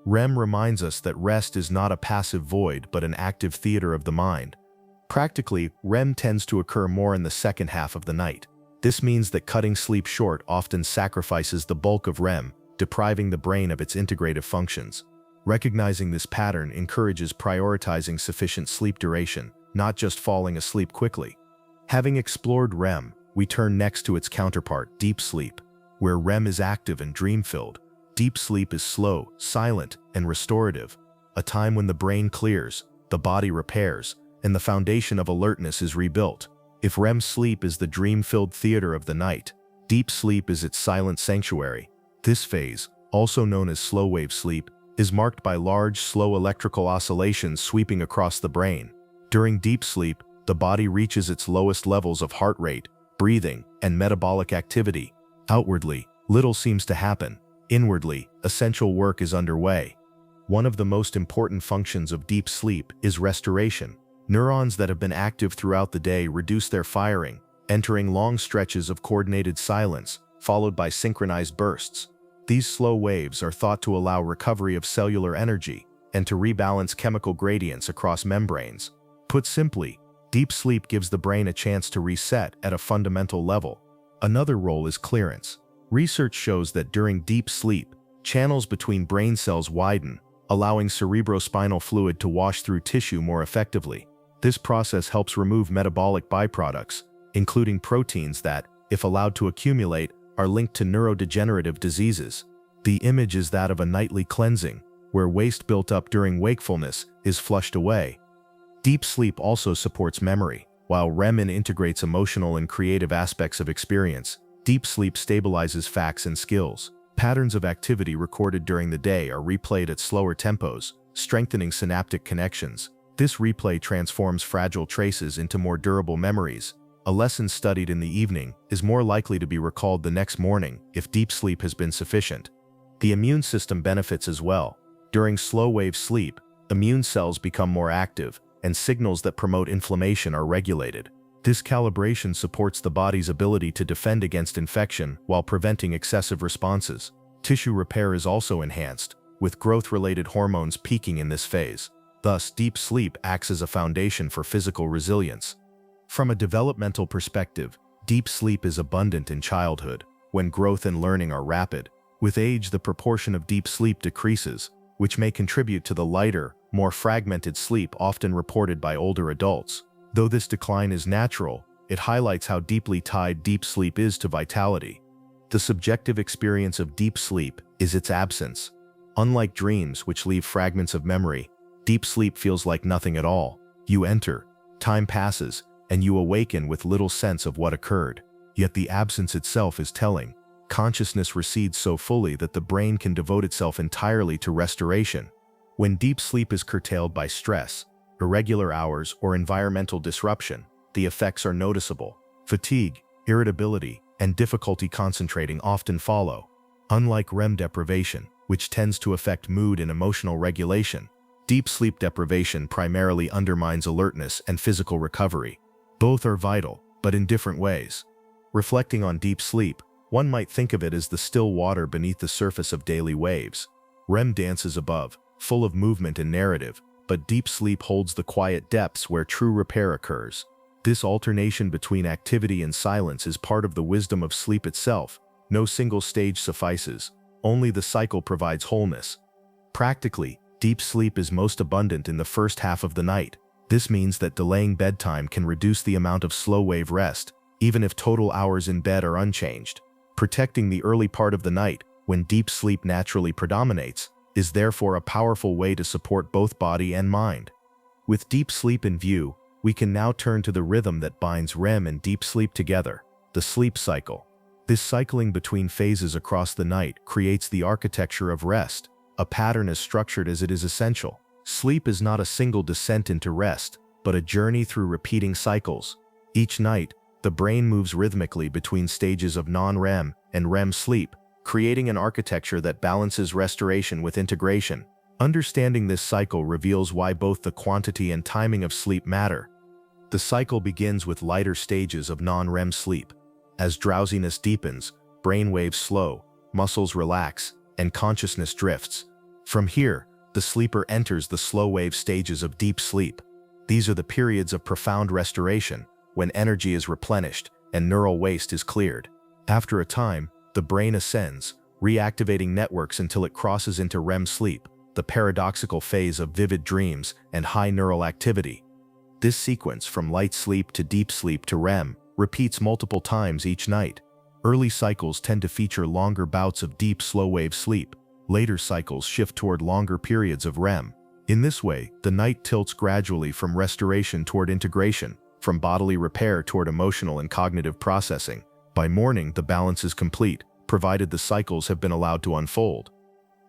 REM reminds us that rest is not a passive void but an active theater of the mind. Practically, REM tends to occur more in the second half of the night. This means that cutting sleep short often sacrifices the bulk of REM, depriving the brain of its integrative functions. Recognizing this pattern encourages prioritizing sufficient sleep duration, not just falling asleep quickly. Having explored REM, we turn next to its counterpart, deep sleep, where REM is active and dream-filled. Deep sleep is slow, silent, and restorative, a time when the brain clears, the body repairs, and the foundation of alertness is rebuilt. If REM sleep is the dream-filled theater of the night, deep sleep is its silent sanctuary. This phase, also known as slow-wave sleep, is marked by large, slow electrical oscillations sweeping across the brain. During deep sleep, the body reaches its lowest levels of heart rate, breathing, and metabolic activity. Outwardly, little seems to happen. Inwardly, essential work is underway. One of the most important functions of deep sleep is restoration. Neurons that have been active throughout the day reduce their firing, entering long stretches of coordinated silence, followed by synchronized bursts. These slow waves are thought to allow recovery of cellular energy and to rebalance chemical gradients across membranes. Put simply, deep sleep gives the brain a chance to reset at a fundamental level. Another role is clearance. Research shows that during deep sleep, channels between brain cells widen, allowing cerebrospinal fluid to wash through tissue more effectively. This process helps remove metabolic byproducts, including proteins that, if allowed to accumulate, are linked to neurodegenerative diseases. The image is that of a nightly cleansing, where waste built up during wakefulness is flushed away. Deep sleep also supports memory. While REM integrates emotional and creative aspects of experience, deep sleep stabilizes facts and skills. Patterns of activity recorded during the day are replayed at slower tempos, strengthening synaptic connections. This replay transforms fragile traces into more durable memories. A lesson studied in the evening is more likely to be recalled the next morning if deep sleep has been sufficient. The immune system benefits as well. During slow-wave sleep, immune cells become more active, and signals that promote inflammation are regulated. This calibration supports the body's ability to defend against infection while preventing excessive responses. Tissue repair is also enhanced, with growth-related hormones peaking in this phase. Thus, deep sleep acts as a foundation for physical resilience. From a developmental perspective, deep sleep is abundant in childhood, when growth and learning are rapid. With age, the proportion of deep sleep decreases, which may contribute to the lighter, more fragmented sleep often reported by older adults. Though this decline is natural, it highlights how deeply tied deep sleep is to vitality. The subjective experience of deep sleep is its absence. Unlike dreams, which leave fragments of memory, deep sleep feels like nothing at all. You enter, time passes, and you awaken with little sense of what occurred. Yet the absence itself is telling. Consciousness recedes so fully that the brain can devote itself entirely to restoration. When deep sleep is curtailed by stress, irregular hours, or environmental disruption, the effects are noticeable. Fatigue, irritability, and difficulty concentrating often follow. Unlike REM deprivation, which tends to affect mood and emotional regulation, deep sleep deprivation primarily undermines alertness and physical recovery. Both are vital, but in different ways. Reflecting on deep sleep, one might think of it as the still water beneath the surface of daily waves. REM dances above, full of movement and narrative, but deep sleep holds the quiet depths where true repair occurs. This alternation between activity and silence is part of the wisdom of sleep itself. No single stage suffices, only the cycle provides wholeness. Practically, deep sleep is most abundant in the first half of the night. This means that delaying bedtime can reduce the amount of slow-wave rest, even if total hours in bed are unchanged. Protecting the early part of the night, when deep sleep naturally predominates, is therefore a powerful way to support both body and mind. With deep sleep in view, we can now turn to the rhythm that binds REM and deep sleep together, the sleep cycle. This cycling between phases across the night creates the architecture of rest, a pattern as structured as it is essential. Sleep is not a single descent into rest, but a journey through repeating cycles. Each night, the brain moves rhythmically between stages of non-REM and REM sleep, creating an architecture that balances restoration with integration. Understanding this cycle reveals why both the quantity and timing of sleep matter. The cycle begins with lighter stages of non-REM sleep. As drowsiness deepens, brain waves slow, muscles relax, and consciousness drifts. From here, the sleeper enters the slow-wave stages of deep sleep. These are the periods of profound restoration, when energy is replenished and neural waste is cleared. After a time, the brain ascends, reactivating networks until it crosses into REM sleep, the paradoxical phase of vivid dreams and high neural activity. This sequence, from light sleep to deep sleep to REM, repeats multiple times each night. Early cycles tend to feature longer bouts of deep slow-wave sleep. Later cycles shift toward longer periods of REM. In this way, the night tilts gradually from restoration toward integration, from bodily repair toward emotional and cognitive processing. By morning, the balance is complete, provided the cycles have been allowed to unfold.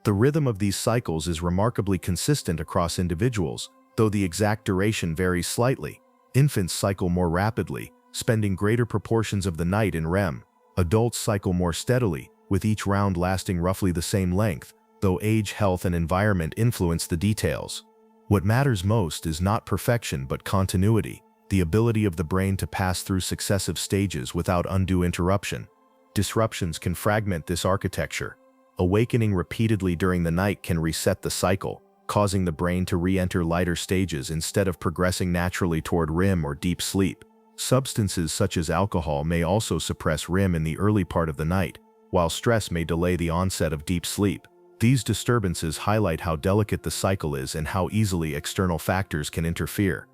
The rhythm of these cycles is remarkably consistent across individuals, though the exact duration varies slightly. Infants cycle more rapidly, spending greater proportions of the night in REM. Adults cycle more steadily, with each round lasting roughly the same length, though age, health, and environment influence the details. What matters most is not perfection but continuity, the ability of the brain to pass through successive stages without undue interruption. Disruptions can fragment this architecture. Awakening repeatedly during the night can reset the cycle, causing the brain to re-enter lighter stages instead of progressing naturally toward REM or deep sleep. Substances such as alcohol may also suppress REM in the early part of the night, while stress may delay the onset of deep sleep. These disturbances highlight how delicate the cycle is and how easily external factors can interfere.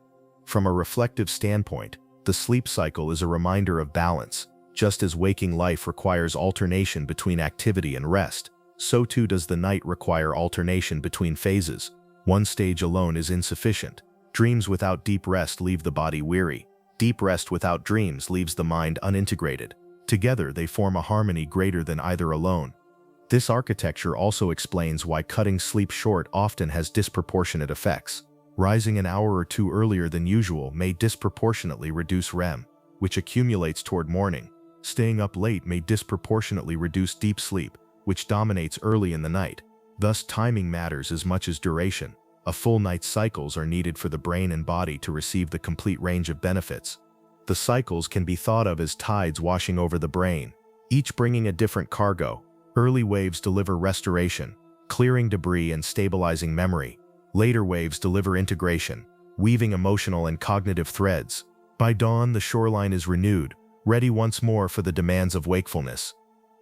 From a reflective standpoint, the sleep cycle is a reminder of balance. Just as waking life requires alternation between activity and rest, so too does the night require alternation between phases. One stage alone is insufficient. Dreams without deep rest leave the body weary. Deep rest without dreams leaves the mind unintegrated. Together they form a harmony greater than either alone. This architecture also explains why cutting sleep short often has disproportionate effects. Rising an hour or two earlier than usual may disproportionately reduce REM, which accumulates toward morning. Staying up late may disproportionately reduce deep sleep, which dominates early in the night. Thus, timing matters as much as duration. A full night's cycles are needed for the brain and body to receive the complete range of benefits. The cycles can be thought of as tides washing over the brain, each bringing a different cargo. Early waves deliver restoration, clearing debris and stabilizing memory. Later waves deliver integration, weaving emotional and cognitive threads. By dawn, the shoreline is renewed, ready once more for the demands of wakefulness.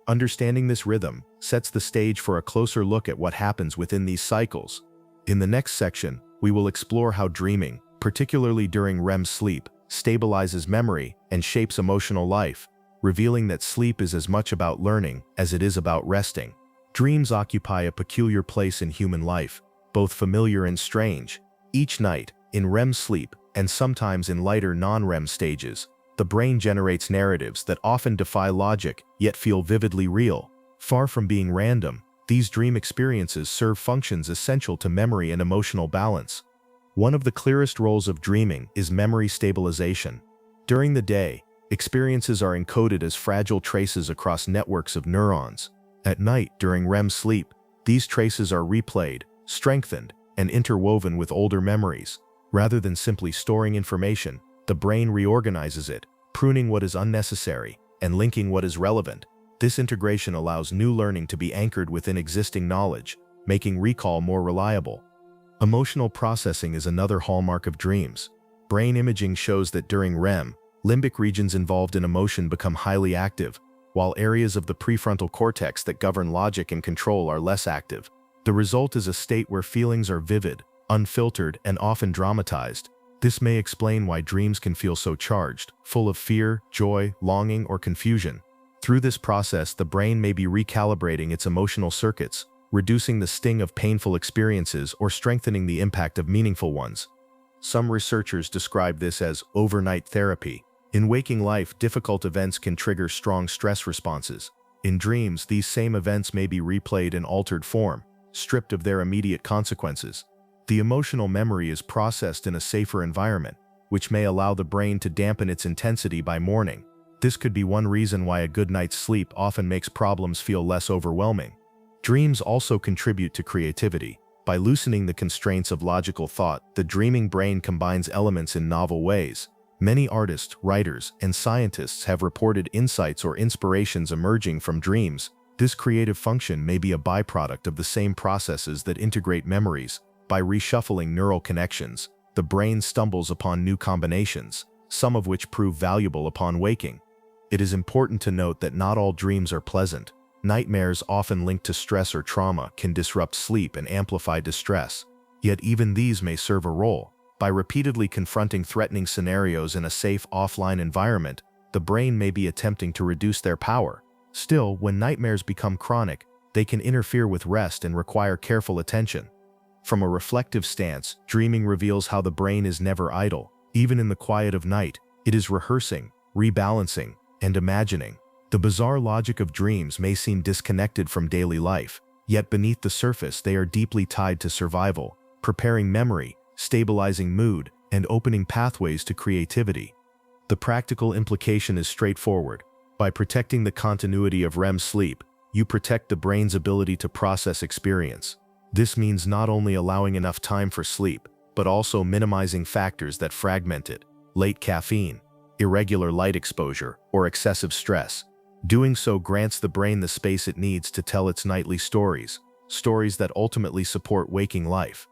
Understanding this rhythm sets the stage for a closer look at what happens within these cycles. In the next section, we will explore how dreaming, particularly during REM sleep, stabilizes memory and shapes emotional life, revealing that sleep is as much about learning as it is about resting. Dreams occupy a peculiar place in human life, both familiar and strange. Each night, in REM sleep, and sometimes in lighter non-REM stages, the brain generates narratives that often defy logic, yet feel vividly real. Far from being random, these dream experiences serve functions essential to memory and emotional balance. One of the clearest roles of dreaming is memory stabilization. During the day, experiences are encoded as fragile traces across networks of neurons. At night, during REM sleep, these traces are replayed, strengthened, and interwoven with older memories. Rather than simply storing information, the brain reorganizes it, pruning what is unnecessary and linking what is relevant. This integration allows new learning to be anchored within existing knowledge, making recall more reliable. Emotional processing is another hallmark of dreams. Brain imaging shows that during REM, limbic regions involved in emotion become highly active, while areas of the prefrontal cortex that govern logic and control are less active. The result is a state where feelings are vivid, unfiltered, and often dramatized. This may explain why dreams can feel so charged, full of fear, joy, longing, or confusion. Through this process, the brain may be recalibrating its emotional circuits, reducing the sting of painful experiences or strengthening the impact of meaningful ones. Some researchers describe this as overnight therapy. In waking life, difficult events can trigger strong stress responses. In dreams, these same events may be replayed in altered form, stripped of their immediate consequences. The emotional memory is processed in a safer environment, which may allow the brain to dampen its intensity by morning. This could be one reason why a good night's sleep often makes problems feel less overwhelming. Dreams also contribute to creativity. By loosening the constraints of logical thought, the dreaming brain combines elements in novel ways. Many artists, writers, and scientists have reported insights or inspirations emerging from dreams. This creative function may be a byproduct of the same processes that integrate memories. By reshuffling neural connections, the brain stumbles upon new combinations, some of which prove valuable upon waking. It is important to note that not all dreams are pleasant. Nightmares, often linked to stress or trauma, can disrupt sleep and amplify distress. Yet even these may serve a role. By repeatedly confronting threatening scenarios in a safe offline environment, the brain may be attempting to reduce their power. Still, when nightmares become chronic, they can interfere with rest and require careful attention. From a reflective stance, dreaming reveals how the brain is never idle. Even in the quiet of night, it is rehearsing, rebalancing, and imagining. The bizarre logic of dreams may seem disconnected from daily life, yet beneath the surface they are deeply tied to survival, preparing memory, stabilizing mood, and opening pathways to creativity. The practical implication is straightforward. By protecting the continuity of REM sleep, you protect the brain's ability to process experience. This means not only allowing enough time for sleep, but also minimizing factors that fragment it: late caffeine, irregular light exposure, or excessive stress. Doing so grants the brain the space it needs to tell its nightly stories that ultimately support waking life.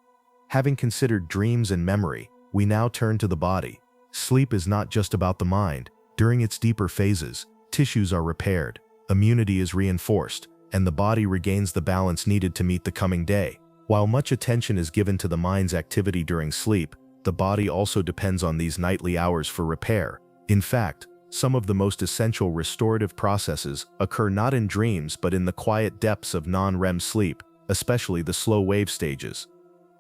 Having considered dreams and memory, we now turn to the body. Sleep is not just about the mind. During its deeper phases, tissues are repaired, immunity is reinforced, and the body regains the balance needed to meet the coming day. While much attention is given to the mind's activity during sleep, the body also depends on these nightly hours for repair. In fact, some of the most essential restorative processes occur not in dreams but in the quiet depths of non-REM sleep, especially the slow wave stages.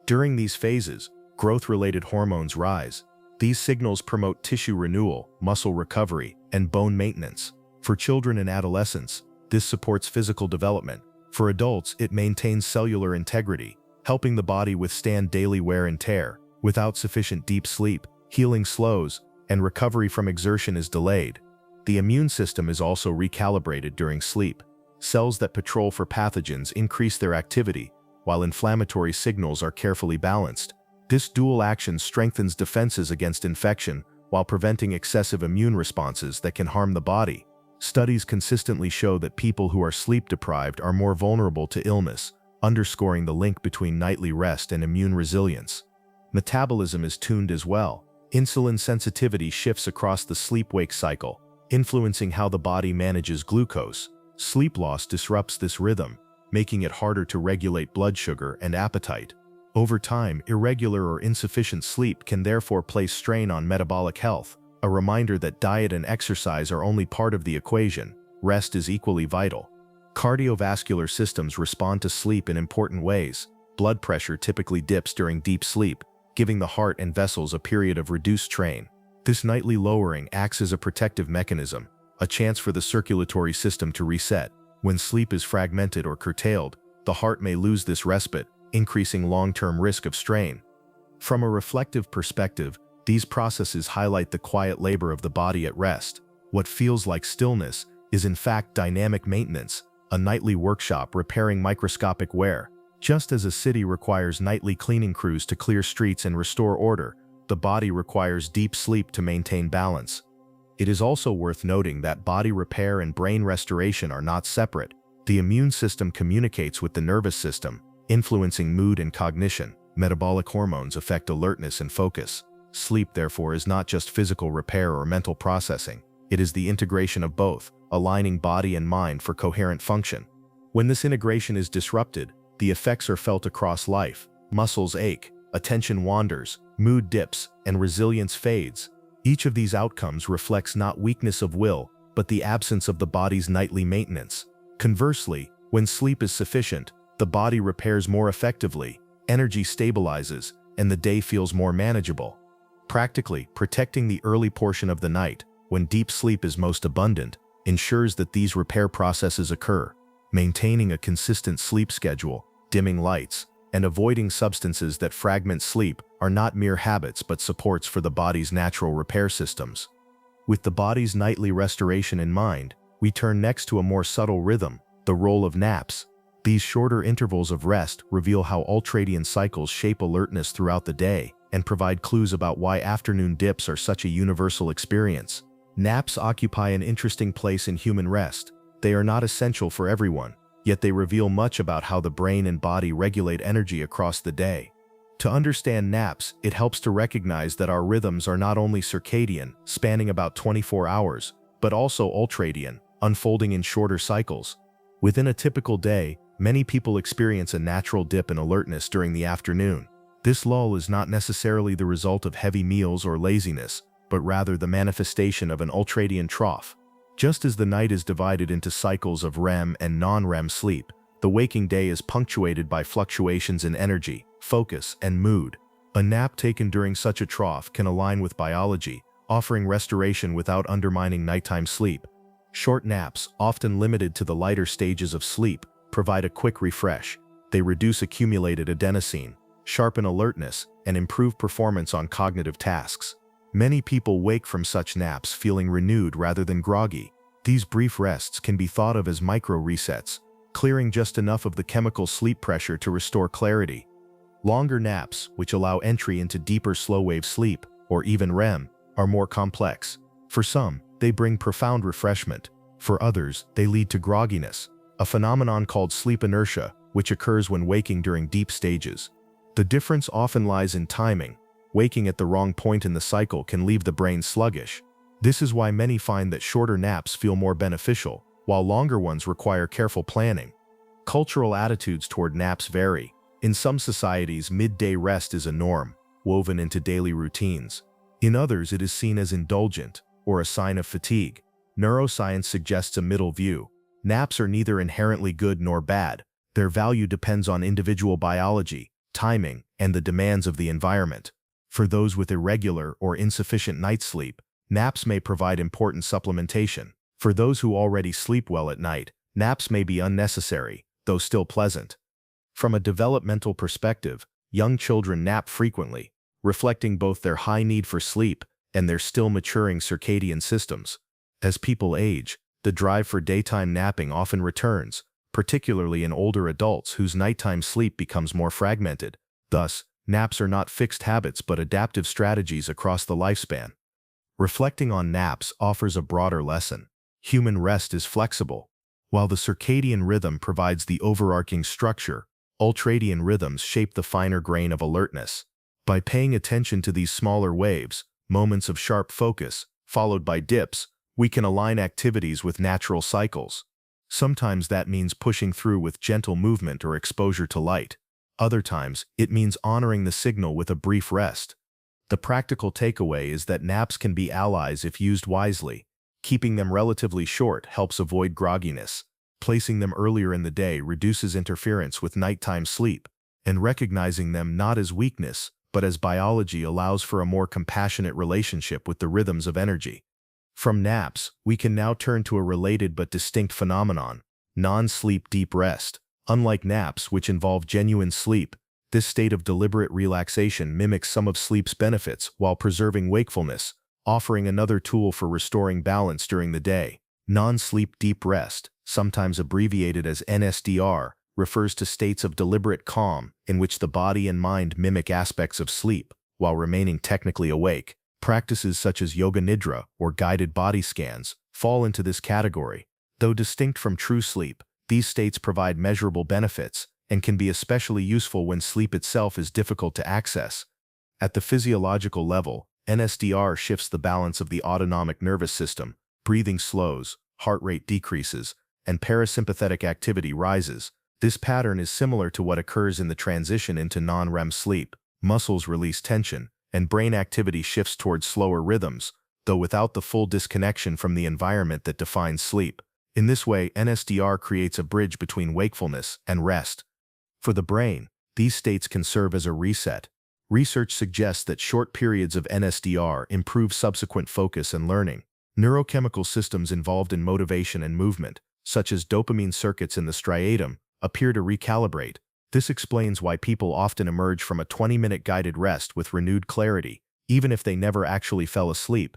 During these phases, growth-related hormones rise. These signals promote tissue renewal, muscle recovery, and bone maintenance. For children and adolescents, this supports physical development. For adults, it maintains cellular integrity, helping the body withstand daily wear and tear. Without sufficient deep sleep, healing slows, and recovery from exertion is delayed. The immune system is also recalibrated during sleep. Cells that patrol for pathogens increase their activity, while inflammatory signals are carefully balanced. This dual action strengthens defenses against infection while preventing excessive immune responses that can harm the body. Studies consistently show that people who are sleep-deprived are more vulnerable to illness, underscoring the link between nightly rest and immune resilience. Metabolism is tuned as well. Insulin sensitivity shifts across the sleep-wake cycle, influencing how the body manages glucose. Sleep loss disrupts this rhythm, making it harder to regulate blood sugar and appetite. Over time, irregular or insufficient sleep can therefore place strain on metabolic health, a reminder that diet and exercise are only part of the equation. Rest is equally vital. Cardiovascular systems respond to sleep in important ways. Blood pressure typically dips during deep sleep, giving the heart and vessels a period of reduced strain. This nightly lowering acts as a protective mechanism, a chance for the circulatory system to reset. When sleep is fragmented or curtailed, the heart may lose this respite, increasing long-term risk of strain. From a reflective perspective, these processes highlight the quiet labor of the body at rest. What feels like stillness is in fact dynamic maintenance, a nightly workshop repairing microscopic wear. Just as a city requires nightly cleaning crews to clear streets and restore order, the body requires deep sleep to maintain balance. It is also worth noting that body repair and brain restoration are not separate. The immune system communicates with the nervous system, influencing mood and cognition. Metabolic hormones affect alertness and focus. Sleep, therefore, is not just physical repair or mental processing. It is the integration of both, aligning body and mind for coherent function. When this integration is disrupted, the effects are felt across life. Muscles ache, attention wanders, mood dips, and resilience fades. Each of these outcomes reflects not weakness of will, but the absence of the body's nightly maintenance. Conversely, when sleep is sufficient, the body repairs more effectively, energy stabilizes, and the day feels more manageable. Practically, protecting the early portion of the night, when deep sleep is most abundant, ensures that these repair processes occur. Maintaining a consistent sleep schedule, dimming lights, and avoiding substances that fragment sleep are not mere habits but supports for the body's natural repair systems. With the body's nightly restoration in mind, we turn next to a more subtle rhythm, the role of naps. These shorter intervals of rest reveal how ultradian cycles shape alertness throughout the day and provide clues about why afternoon dips are such a universal experience. Naps occupy an interesting place in human rest. They are not essential for everyone, yet they reveal much about how the brain and body regulate energy across the day. To understand naps, it helps to recognize that our rhythms are not only circadian, spanning about 24 hours, but also ultradian, unfolding in shorter cycles. Within a typical day, many people experience a natural dip in alertness during the afternoon. This lull is not necessarily the result of heavy meals or laziness, but rather the manifestation of an ultradian trough. Just as the night is divided into cycles of REM and non-REM sleep, the waking day is punctuated by fluctuations in energy, focus, and mood. A nap taken during such a trough can align with biology, offering restoration without undermining nighttime sleep. Short naps, often limited to the lighter stages of sleep, provide a quick refresh. They reduce accumulated adenosine, sharpen alertness, and improve performance on cognitive tasks. Many people wake from such naps feeling renewed rather than groggy. These brief rests can be thought of as micro-resets, clearing just enough of the chemical sleep pressure to restore clarity. Longer naps, which allow entry into deeper slow-wave sleep, or even REM, are more complex. For some, they bring profound refreshment. For others, they lead to grogginess, a phenomenon called sleep inertia, which occurs when waking during deep stages. The difference often lies in timing. Waking at the wrong point in the cycle can leave the brain sluggish. This is why many find that shorter naps feel more beneficial, while longer ones require careful planning. Cultural attitudes toward naps vary. In some societies, midday rest is a norm, woven into daily routines. In others, it is seen as indulgent, or a sign of fatigue. Neuroscience suggests a middle view. Naps are neither inherently good nor bad. Their value depends on individual biology, timing, and the demands of the environment. For those with irregular or insufficient night sleep, naps may provide important supplementation. For those who already sleep well at night, naps may be unnecessary, though still pleasant. From a developmental perspective, young children nap frequently, reflecting both their high need for sleep and their still maturing circadian systems. As people age, the drive for daytime napping often returns, particularly in older adults whose nighttime sleep becomes more fragmented. Thus, naps are not fixed habits but adaptive strategies across the lifespan. Reflecting on naps offers a broader lesson. Human rest is flexible. While the circadian rhythm provides the overarching structure, ultradian rhythms shape the finer grain of alertness. By paying attention to these smaller waves, moments of sharp focus, followed by dips, we can align activities with natural cycles. Sometimes that means pushing through with gentle movement or exposure to light. Other times, it means honoring the signal with a brief rest. The practical takeaway is that naps can be allies if used wisely. Keeping them relatively short helps avoid grogginess. Placing them earlier in the day reduces interference with nighttime sleep. And recognizing them not as weakness, but as biology allows for a more compassionate relationship with the rhythms of energy. From naps, we can now turn to a related but distinct phenomenon: non-sleep deep rest. Unlike naps, which involve genuine sleep, this state of deliberate relaxation mimics some of sleep's benefits while preserving wakefulness, offering another tool for restoring balance during the day. Non-sleep deep rest, sometimes abbreviated as NSDR, refers to states of deliberate calm in which the body and mind mimic aspects of sleep while remaining technically awake. Practices such as yoga nidra or guided body scans fall into this category. Though distinct from true sleep, these states provide measurable benefits and can be especially useful when sleep itself is difficult to access. At the physiological level, NSDR shifts the balance of the autonomic nervous system. Breathing slows, heart rate decreases, and parasympathetic activity rises. This pattern is similar to what occurs in the transition into non-REM sleep. Muscles release tension, and brain activity shifts towards slower rhythms, though without the full disconnection from the environment that defines sleep. In this way, NSDR creates a bridge between wakefulness and rest. For the brain, these states can serve as a reset. Research suggests that short periods of NSDR improve subsequent focus and learning. Neurochemical systems involved in motivation and movement, such as dopamine circuits in the striatum, appear to recalibrate. This explains why people often emerge from a 20-minute guided rest with renewed clarity, even if they never actually fell asleep.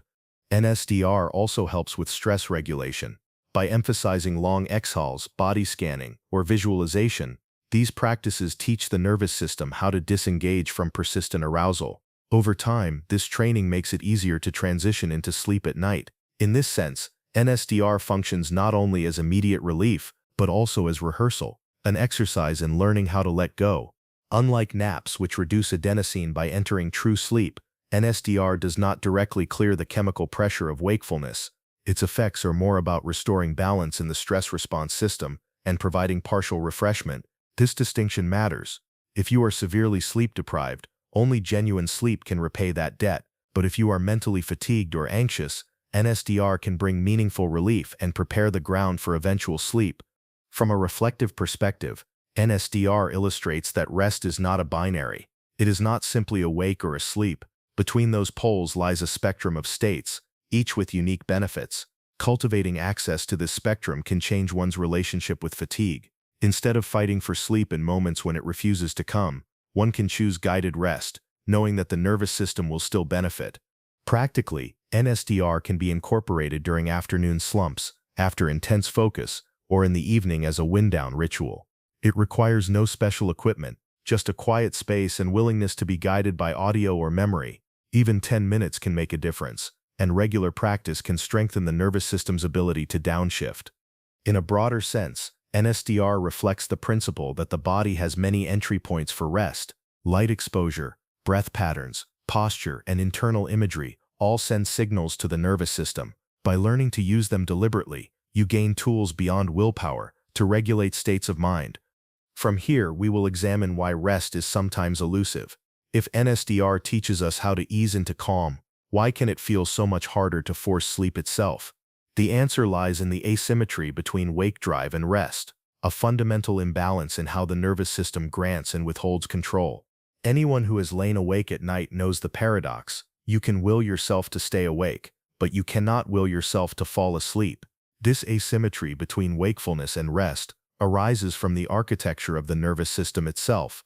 NSDR also helps with stress regulation. By emphasizing long exhales, body scanning, or visualization, these practices teach the nervous system how to disengage from persistent arousal. Over time, this training makes it easier to transition into sleep at night. In this sense, NSDR functions not only as immediate relief, but also as rehearsal, an exercise in learning how to let go. Unlike naps, which reduce adenosine by entering true sleep, NSDR does not directly clear the chemical pressure of wakefulness. Its effects are more about restoring balance in the stress response system and providing partial refreshment. This distinction matters. If you are severely sleep deprived, only genuine sleep can repay that debt. But if you are mentally fatigued or anxious, NSDR can bring meaningful relief and prepare the ground for eventual sleep. From a reflective perspective, NSDR illustrates that rest is not a binary. It is not simply awake or asleep. Between those poles lies a spectrum of states, each with unique benefits. Cultivating access to this spectrum can change one's relationship with fatigue. Instead of fighting for sleep in moments when it refuses to come, one can choose guided rest, knowing that the nervous system will still benefit. Practically, NSDR can be incorporated during afternoon slumps, after intense focus, or in the evening as a wind-down ritual. It requires no special equipment, just a quiet space and willingness to be guided by audio or memory. Even 10 minutes can make a difference, and regular practice can strengthen the nervous system's ability to downshift. In a broader sense, NSDR reflects the principle that the body has many entry points for rest. Light exposure, breath patterns, posture, and internal imagery all send signals to the nervous system. By learning to use them deliberately, you gain tools beyond willpower to regulate states of mind. From here, we will examine why rest is sometimes elusive. If NSDR teaches us how to ease into calm, why can it feel so much harder to force sleep itself? The answer lies in the asymmetry between wake drive and rest, a fundamental imbalance in how the nervous system grants and withholds control. Anyone who has lain awake at night knows the paradox. You can will yourself to stay awake, but you cannot will yourself to fall asleep. This asymmetry between wakefulness and rest arises from the architecture of the nervous system itself.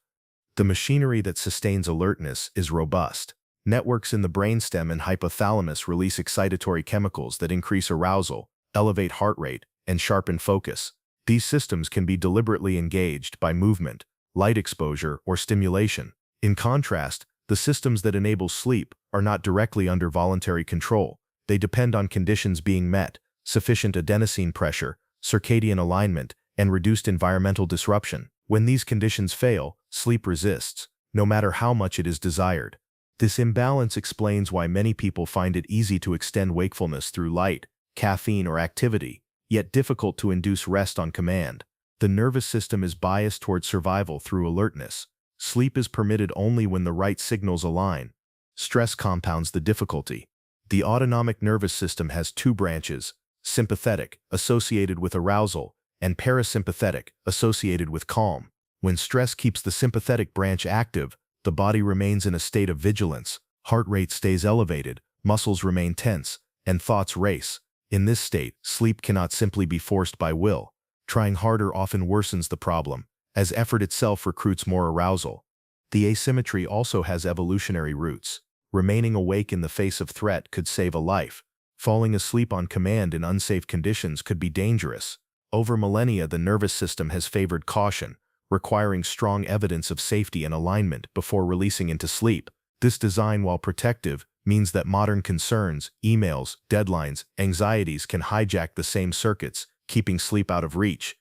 The machinery that sustains alertness is robust. Networks in the brainstem and hypothalamus release excitatory chemicals that increase arousal, elevate heart rate, and sharpen focus. These systems can be deliberately engaged by movement, light exposure, or stimulation. In contrast, the systems that enable sleep are not directly under voluntary control. They depend on conditions being met: sufficient adenosine pressure, circadian alignment, and reduced environmental disruption. When these conditions fail, sleep resists, no matter how much it is desired. This imbalance explains why many people find it easy to extend wakefulness through light, caffeine, or activity, yet difficult to induce rest on command. The nervous system is biased toward survival through alertness. Sleep is permitted only when the right signals align. Stress compounds the difficulty. The autonomic nervous system has two branches: sympathetic, associated with arousal, and parasympathetic, associated with calm. When stress keeps the sympathetic branch active, the body remains in a state of vigilance, heart rate stays elevated, muscles remain tense, and thoughts race. In this state, sleep cannot simply be forced by will. Trying harder often worsens the problem, as effort itself recruits more arousal. The asymmetry also has evolutionary roots. Remaining awake in the face of threat could save a life. Falling asleep on command in unsafe conditions could be dangerous. Over millennia, the nervous system has favored caution, requiring strong evidence of safety and alignment before releasing into sleep. This design, while protective, means that modern concerns, emails, deadlines, anxieties can hijack the same circuits, keeping sleep out of reach.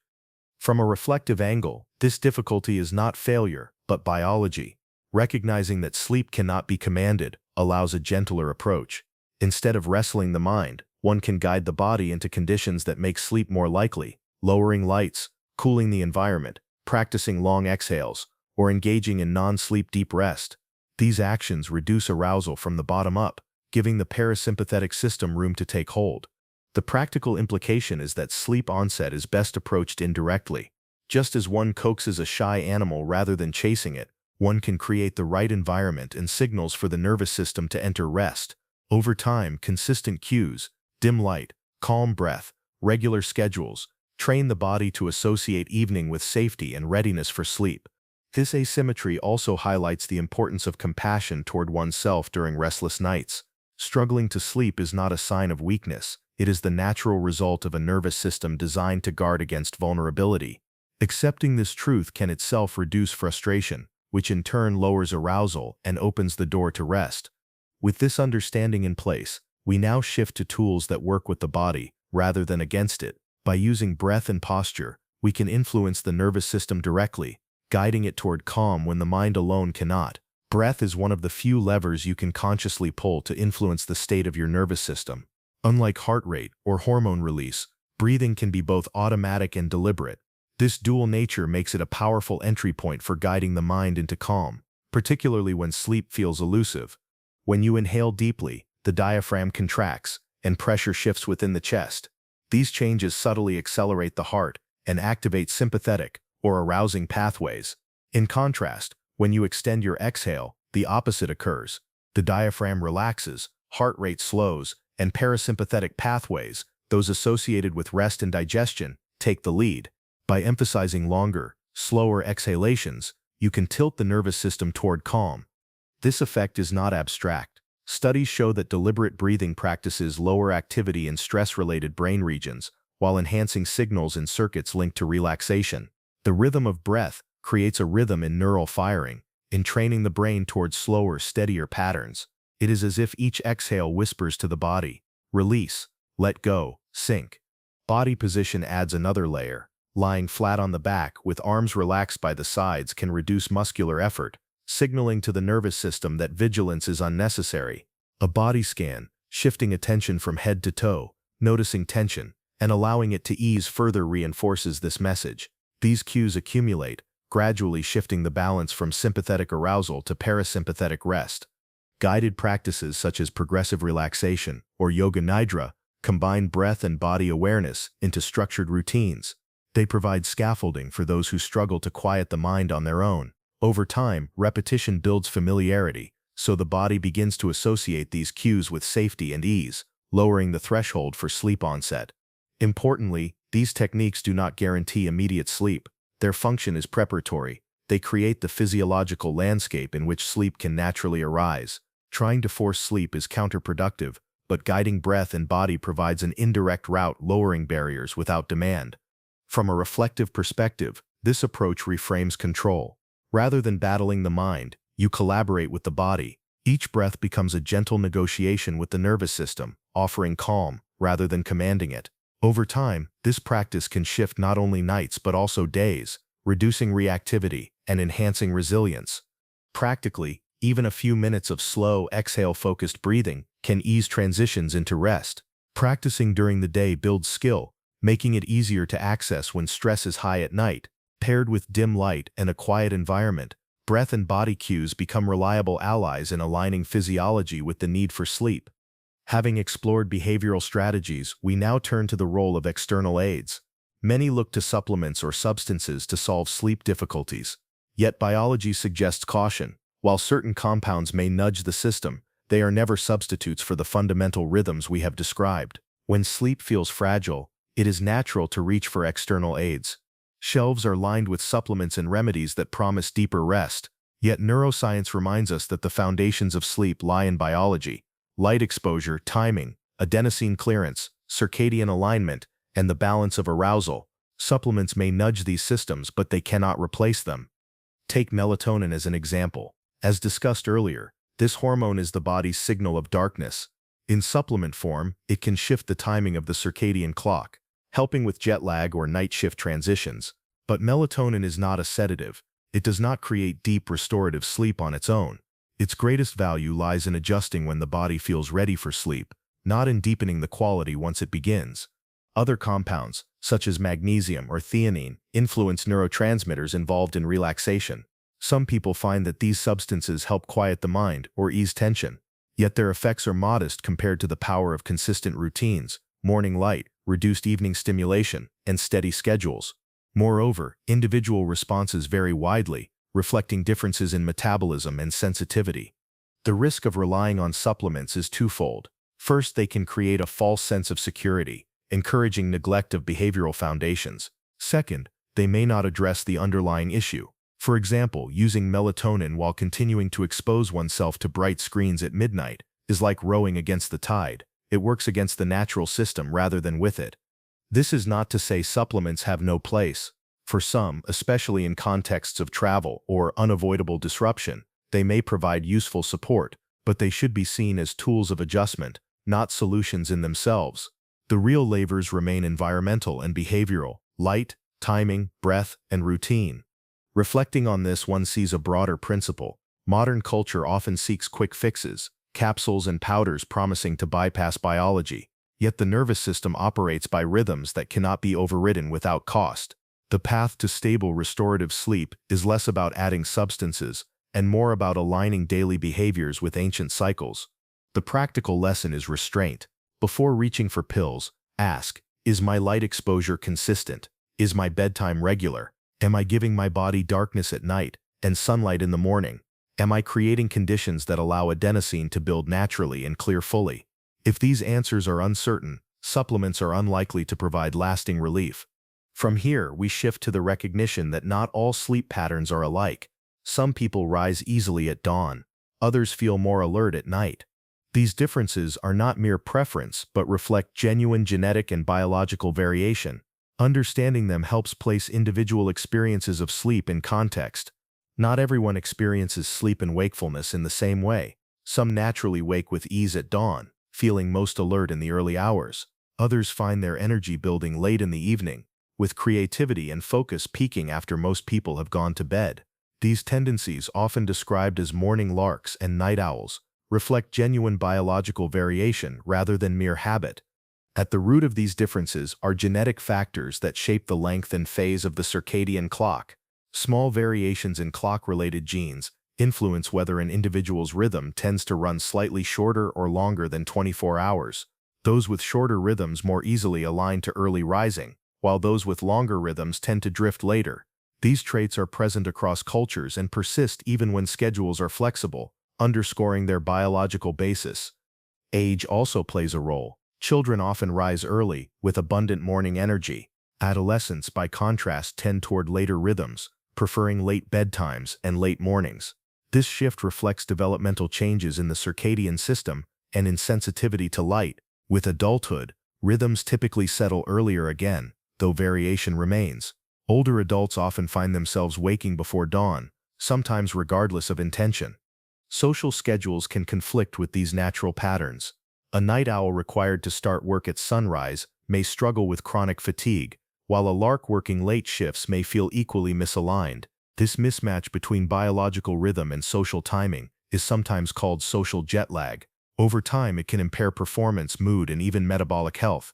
From a reflective angle, this difficulty is not failure, but biology. Recognizing that sleep cannot be commanded allows a gentler approach. Instead of wrestling the mind, one can guide the body into conditions that make sleep more likely: lowering lights, cooling the environment, practicing long exhales, or engaging in non-sleep deep rest. These actions reduce arousal from the bottom up, giving the parasympathetic system room to take hold. The practical implication is that sleep onset is best approached indirectly. Just as one coaxes a shy animal rather than chasing it, one can create the right environment and signals for the nervous system to enter rest. Over time, consistent cues, dim light, calm breath, regular schedules, train the body to associate evening with safety and readiness for sleep. This asymmetry also highlights the importance of compassion toward oneself during restless nights. Struggling to sleep is not a sign of weakness. It is the natural result of a nervous system designed to guard against vulnerability. Accepting this truth can itself reduce frustration, which in turn lowers arousal and opens the door to rest. With this understanding in place, we now shift to tools that work with the body rather than against it. By using breath and posture, we can influence the nervous system directly, guiding it toward calm when the mind alone cannot. Breath is one of the few levers you can consciously pull to influence the state of your nervous system. Unlike heart rate or hormone release, breathing can be both automatic and deliberate. This dual nature makes it a powerful entry point for guiding the mind into calm, particularly when sleep feels elusive. When you inhale deeply, the diaphragm contracts, and pressure shifts within the chest. These changes subtly accelerate the heart and activate sympathetic or arousing pathways. In contrast, when you extend your exhale, the opposite occurs. The diaphragm relaxes, heart rate slows, and parasympathetic pathways, those associated with rest and digestion, take the lead. By emphasizing longer, slower exhalations, you can tilt the nervous system toward calm. This effect is not abstract. Studies show that deliberate breathing practices lower activity in stress-related brain regions, while enhancing signals in circuits linked to relaxation. The rhythm of breath creates a rhythm in neural firing, in training the brain towards slower, steadier patterns. It is as if each exhale whispers to the body, release, let go, sink. Body position adds another layer. Lying flat on the back with arms relaxed by the sides can reduce muscular effort, signaling to the nervous system that vigilance is unnecessary. A body scan, shifting attention from head to toe, noticing tension, and allowing it to ease further reinforces this message. These cues accumulate, gradually shifting the balance from sympathetic arousal to parasympathetic rest. Guided practices such as progressive relaxation or yoga nidra combine breath and body awareness into structured routines. They provide scaffolding for those who struggle to quiet the mind on their own. Over time, repetition builds familiarity, so the body begins to associate these cues with safety and ease, lowering the threshold for sleep onset. Importantly, these techniques do not guarantee immediate sleep. Their function is preparatory. They create the physiological landscape in which sleep can naturally arise. Trying to force sleep is counterproductive, but guiding breath and body provides an indirect route, lowering barriers without demand. From a reflective perspective, this approach reframes control. Rather than battling the mind, you collaborate with the body. Each breath becomes a gentle negotiation with the nervous system, offering calm rather than commanding it. Over time, this practice can shift not only nights but also days, reducing reactivity and enhancing resilience. Practically, even a few minutes of slow, exhale-focused breathing can ease transitions into rest. Practicing during the day builds skill, making it easier to access when stress is high at night. Paired with dim light and a quiet environment, breath and body cues become reliable allies in aligning physiology with the need for sleep. Having explored behavioral strategies, we now turn to the role of external aids. Many look to supplements or substances to solve sleep difficulties. Yet biology suggests caution. While certain compounds may nudge the system, they are never substitutes for the fundamental rhythms we have described. When sleep feels fragile, it is natural to reach for external aids. Shelves are lined with supplements and remedies that promise deeper rest. Yet neuroscience reminds us that the foundations of sleep lie in biology: light exposure, timing, adenosine clearance, circadian alignment, and the balance of arousal. Supplements may nudge these systems, but they cannot replace them. Take melatonin as an example. As discussed earlier, this hormone is the body's signal of darkness. In supplement form, it can shift the timing of the circadian clock, helping with jet lag or night shift transitions. But melatonin is not a sedative. It does not create deep restorative sleep on its own. Its greatest value lies in adjusting when the body feels ready for sleep, not in deepening the quality once it begins. Other compounds, such as magnesium or theanine, influence neurotransmitters involved in relaxation. Some people find that these substances help quiet the mind or ease tension, yet their effects are modest compared to the power of consistent routines, morning light, reduced evening stimulation, and steady schedules. Moreover, individual responses vary widely, reflecting differences in metabolism and sensitivity. The risk of relying on supplements is twofold. First, they can create a false sense of security, encouraging neglect of behavioral foundations. Second, they may not address the underlying issue. For example, using melatonin while continuing to expose oneself to bright screens at midnight is like rowing against the tide. It works against the natural system rather than with it. This is not to say supplements have no place. For some, especially in contexts of travel or unavoidable disruption, they may provide useful support, but they should be seen as tools of adjustment, not solutions in themselves. The real levers remain environmental and behavioral: light, timing, breath, and routine. Reflecting on this, one sees a broader principle. Modern culture often seeks quick fixes, capsules and powders promising to bypass biology. Yet the nervous system operates by rhythms that cannot be overridden without cost. The path to stable restorative sleep is less about adding substances and more about aligning daily behaviors with ancient cycles. The practical lesson is restraint. Before reaching for pills, ask, is my light exposure consistent? Is my bedtime regular? Am I giving my body darkness at night and sunlight in the morning? Am I creating conditions that allow adenosine to build naturally and clear fully? If these answers are uncertain, supplements are unlikely to provide lasting relief. From here, we shift to the recognition that not all sleep patterns are alike. Some people rise easily at dawn. Others feel more alert at night. These differences are not mere preference but reflect genuine genetic and biological variation. Understanding them helps place individual experiences of sleep in context. Not everyone experiences sleep and wakefulness in the same way. Some naturally wake with ease at dawn, feeling most alert in the early hours. Others find their energy building late in the evening, with creativity and focus peaking after most people have gone to bed. These tendencies, often described as morning larks and night owls, reflect genuine biological variation rather than mere habit. At the root of these differences are genetic factors that shape the length and phase of the circadian clock. Small variations in clock-related genes influence whether an individual's rhythm tends to run slightly shorter or longer than 24 hours. Those with shorter rhythms more easily align to early rising, while those with longer rhythms tend to drift later. These traits are present across cultures and persist even when schedules are flexible, underscoring their biological basis. Age also plays a role. Children often rise early, with abundant morning energy. Adolescents, by contrast, tend toward later rhythms, preferring late bedtimes and late mornings. This shift reflects developmental changes in the circadian system and in sensitivity to light. With adulthood, rhythms typically settle earlier again, though variation remains. Older adults often find themselves waking before dawn, sometimes regardless of intention. Social schedules can conflict with these natural patterns. A night owl required to start work at sunrise may struggle with chronic fatigue, while a lark working late shifts may feel equally misaligned. This mismatch between biological rhythm and social timing is sometimes called social jet lag. Over time, it can impair performance, mood, and even metabolic health.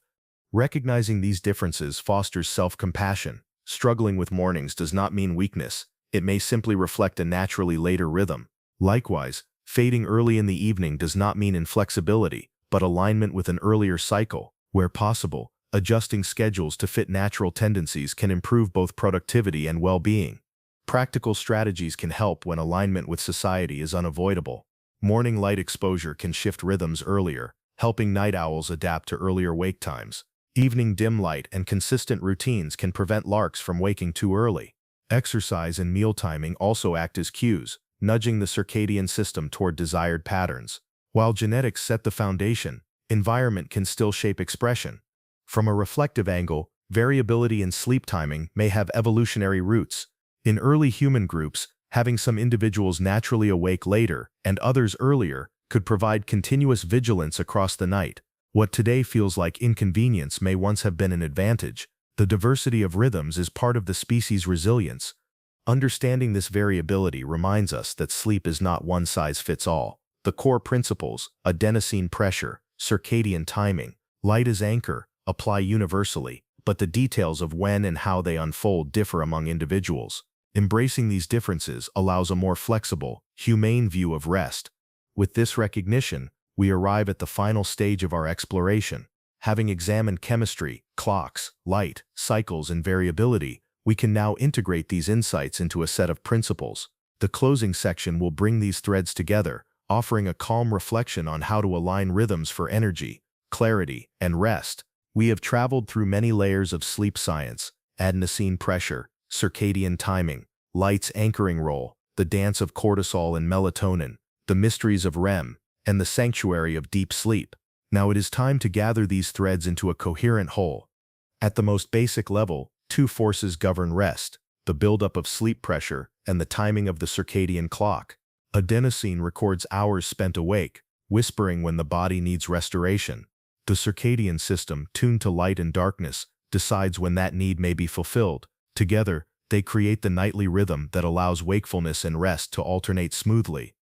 Recognizing these differences fosters self-compassion. Struggling with mornings does not mean weakness. It may simply reflect a naturally later rhythm. Likewise, fading early in the evening does not mean inflexibility, but alignment with an earlier cycle. Where possible, adjusting schedules to fit natural tendencies can improve both productivity and well-being. Practical strategies can help when alignment with society is unavoidable. Morning light exposure can shift rhythms earlier, helping night owls adapt to earlier wake times. Evening dim light and consistent routines can prevent larks from waking too early. Exercise and meal timing also act as cues, nudging the circadian system toward desired patterns. While genetics set the foundation, environment can still shape expression. From a reflective angle, variability in sleep timing may have evolutionary roots. In early human groups, having some individuals naturally awake later and others earlier could provide continuous vigilance across the night. What today feels like inconvenience may once have been an advantage. The diversity of rhythms is part of the species' resilience. Understanding this variability reminds us that sleep is not one size fits all. The core principles, adenosine pressure, circadian timing, light as anchor, apply universally, but the details of when and how they unfold differ among individuals. Embracing these differences allows a more flexible, humane view of rest. With this recognition, we arrive at the final stage of our exploration. Having examined chemistry, clocks, light, cycles, and variability, we can now integrate these insights into a set of principles. The closing section will bring these threads together, offering a calm reflection on how to align rhythms for energy, clarity, and rest. We have traveled through many layers of sleep science: adenosine pressure, circadian timing, light's anchoring role, the dance of cortisol and melatonin, the mysteries of REM, and the sanctuary of deep sleep. Now it is time to gather these threads into a coherent whole. At the most basic level, two forces govern rest: the buildup of sleep pressure and the timing of the circadian clock. Adenosine records hours spent awake, whispering when the body needs restoration. The circadian system, tuned to light and darkness, decides when that need may be fulfilled. Together, they create the nightly rhythm that allows wakefulness and rest to alternate smoothly.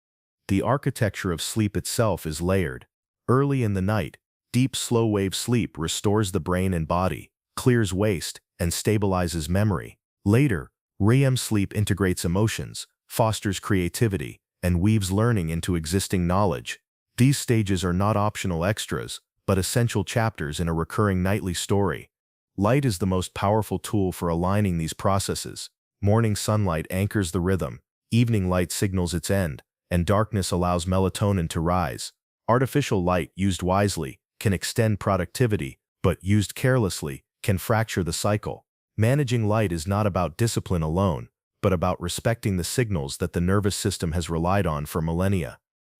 The architecture of sleep itself is layered. Early in the night, deep slow-wave sleep restores the brain and body, clears waste, and stabilizes memory. Later, REM sleep integrates emotions, fosters creativity, and weaves learning into existing knowledge. These stages are not optional extras, but essential chapters in a recurring nightly story. Light is the most powerful tool for aligning these processes. Morning sunlight anchors the rhythm, evening light signals its end, and darkness allows melatonin to rise. Artificial light, used wisely, can extend productivity, but used carelessly, can fracture the cycle. Managing light is not about discipline alone, but about respecting the signals that the nervous system has relied on for millennia.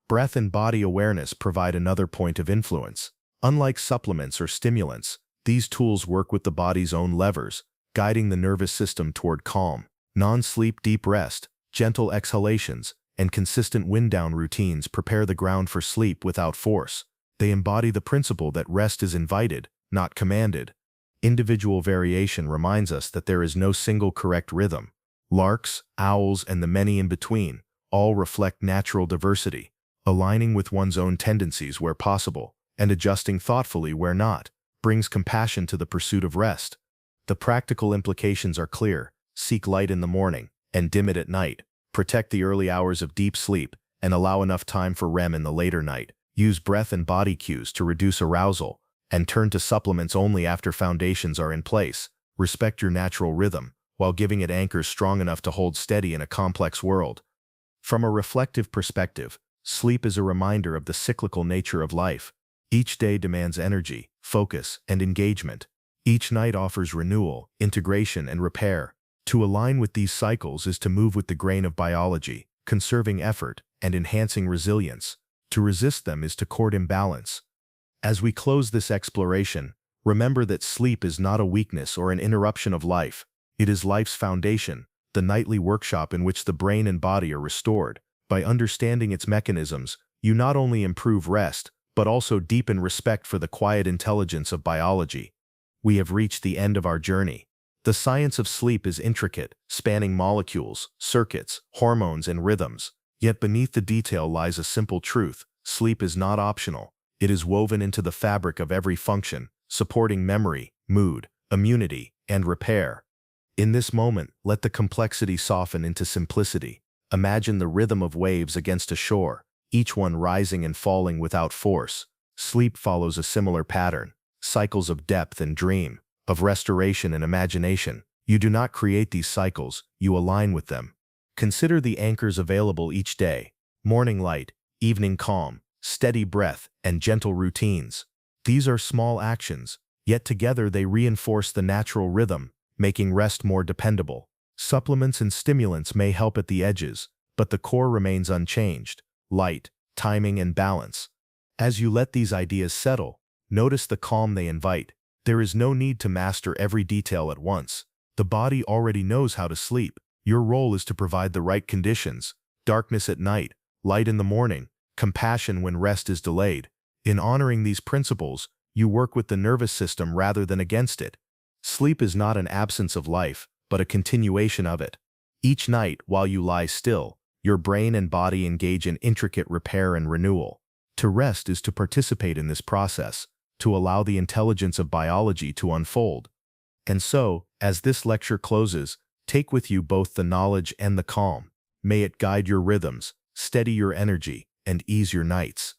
Breath and body awareness provide another point of influence. Unlike supplements or stimulants, these tools work with the body's own levers, guiding the nervous system toward calm. Non-sleep deep rest, gentle exhalations, and consistent wind-down routines prepare the ground for sleep without force. They embody the principle that rest is invited, not commanded. Individual variation reminds us that there is no single correct rhythm. Larks, owls, and the many in between all reflect natural diversity, aligning with one's own tendencies where possible, and adjusting thoughtfully where not, brings compassion to the pursuit of rest. The practical implications are clear. Seek light in the morning, and dim it at night. Protect the early hours of deep sleep, and allow enough time for REM in the later night. Use breath and body cues to reduce arousal, and turn to supplements only after foundations are in place. Respect your natural rhythm, while giving it anchors strong enough to hold steady in a complex world. From a reflective perspective, sleep is a reminder of the cyclical nature of life. Each day demands energy, focus, and engagement. Each night offers renewal, integration, and repair. To align with these cycles is to move with the grain of biology, conserving effort and enhancing resilience. To resist them is to court imbalance. As we close this exploration, remember that sleep is not a weakness or an interruption of life. It is life's foundation, the nightly workshop in which the brain and body are restored. By understanding its mechanisms, you not only improve rest, but also deepen respect for the quiet intelligence of biology. We have reached the end of our journey. The science of sleep is intricate, spanning molecules, circuits, hormones, and rhythms. Yet beneath the detail lies a simple truth: sleep is not optional. It is woven into the fabric of every function, supporting memory, mood, immunity, and repair. In this moment, let the complexity soften into simplicity. Imagine the rhythm of waves against a shore, each one rising and falling without force. Sleep follows a similar pattern: cycles of depth and dream, of restoration and imagination. You do not create these cycles, you align with them. Consider the anchors available each day: morning light, evening calm, steady breath, and gentle routines. These are small actions, yet together they reinforce the natural rhythm, making rest more dependable. Supplements and stimulants may help at the edges, but the core remains unchanged: light, timing, and balance. As you let these ideas settle, notice the calm they invite. There is no need to master every detail at once. The body already knows how to sleep. Your role is to provide the right conditions: darkness at night, light in the morning, compassion when rest is delayed. In honoring these principles, you work with the nervous system rather than against it. Sleep is not an absence of life, but a continuation of it. Each night, while you lie still, your brain and body engage in intricate repair and renewal. To rest is to participate in this process, to allow the intelligence of biology to unfold. And so, as this lecture closes, take with you both the knowledge and the calm. May it guide your rhythms, steady your energy, and ease your nights.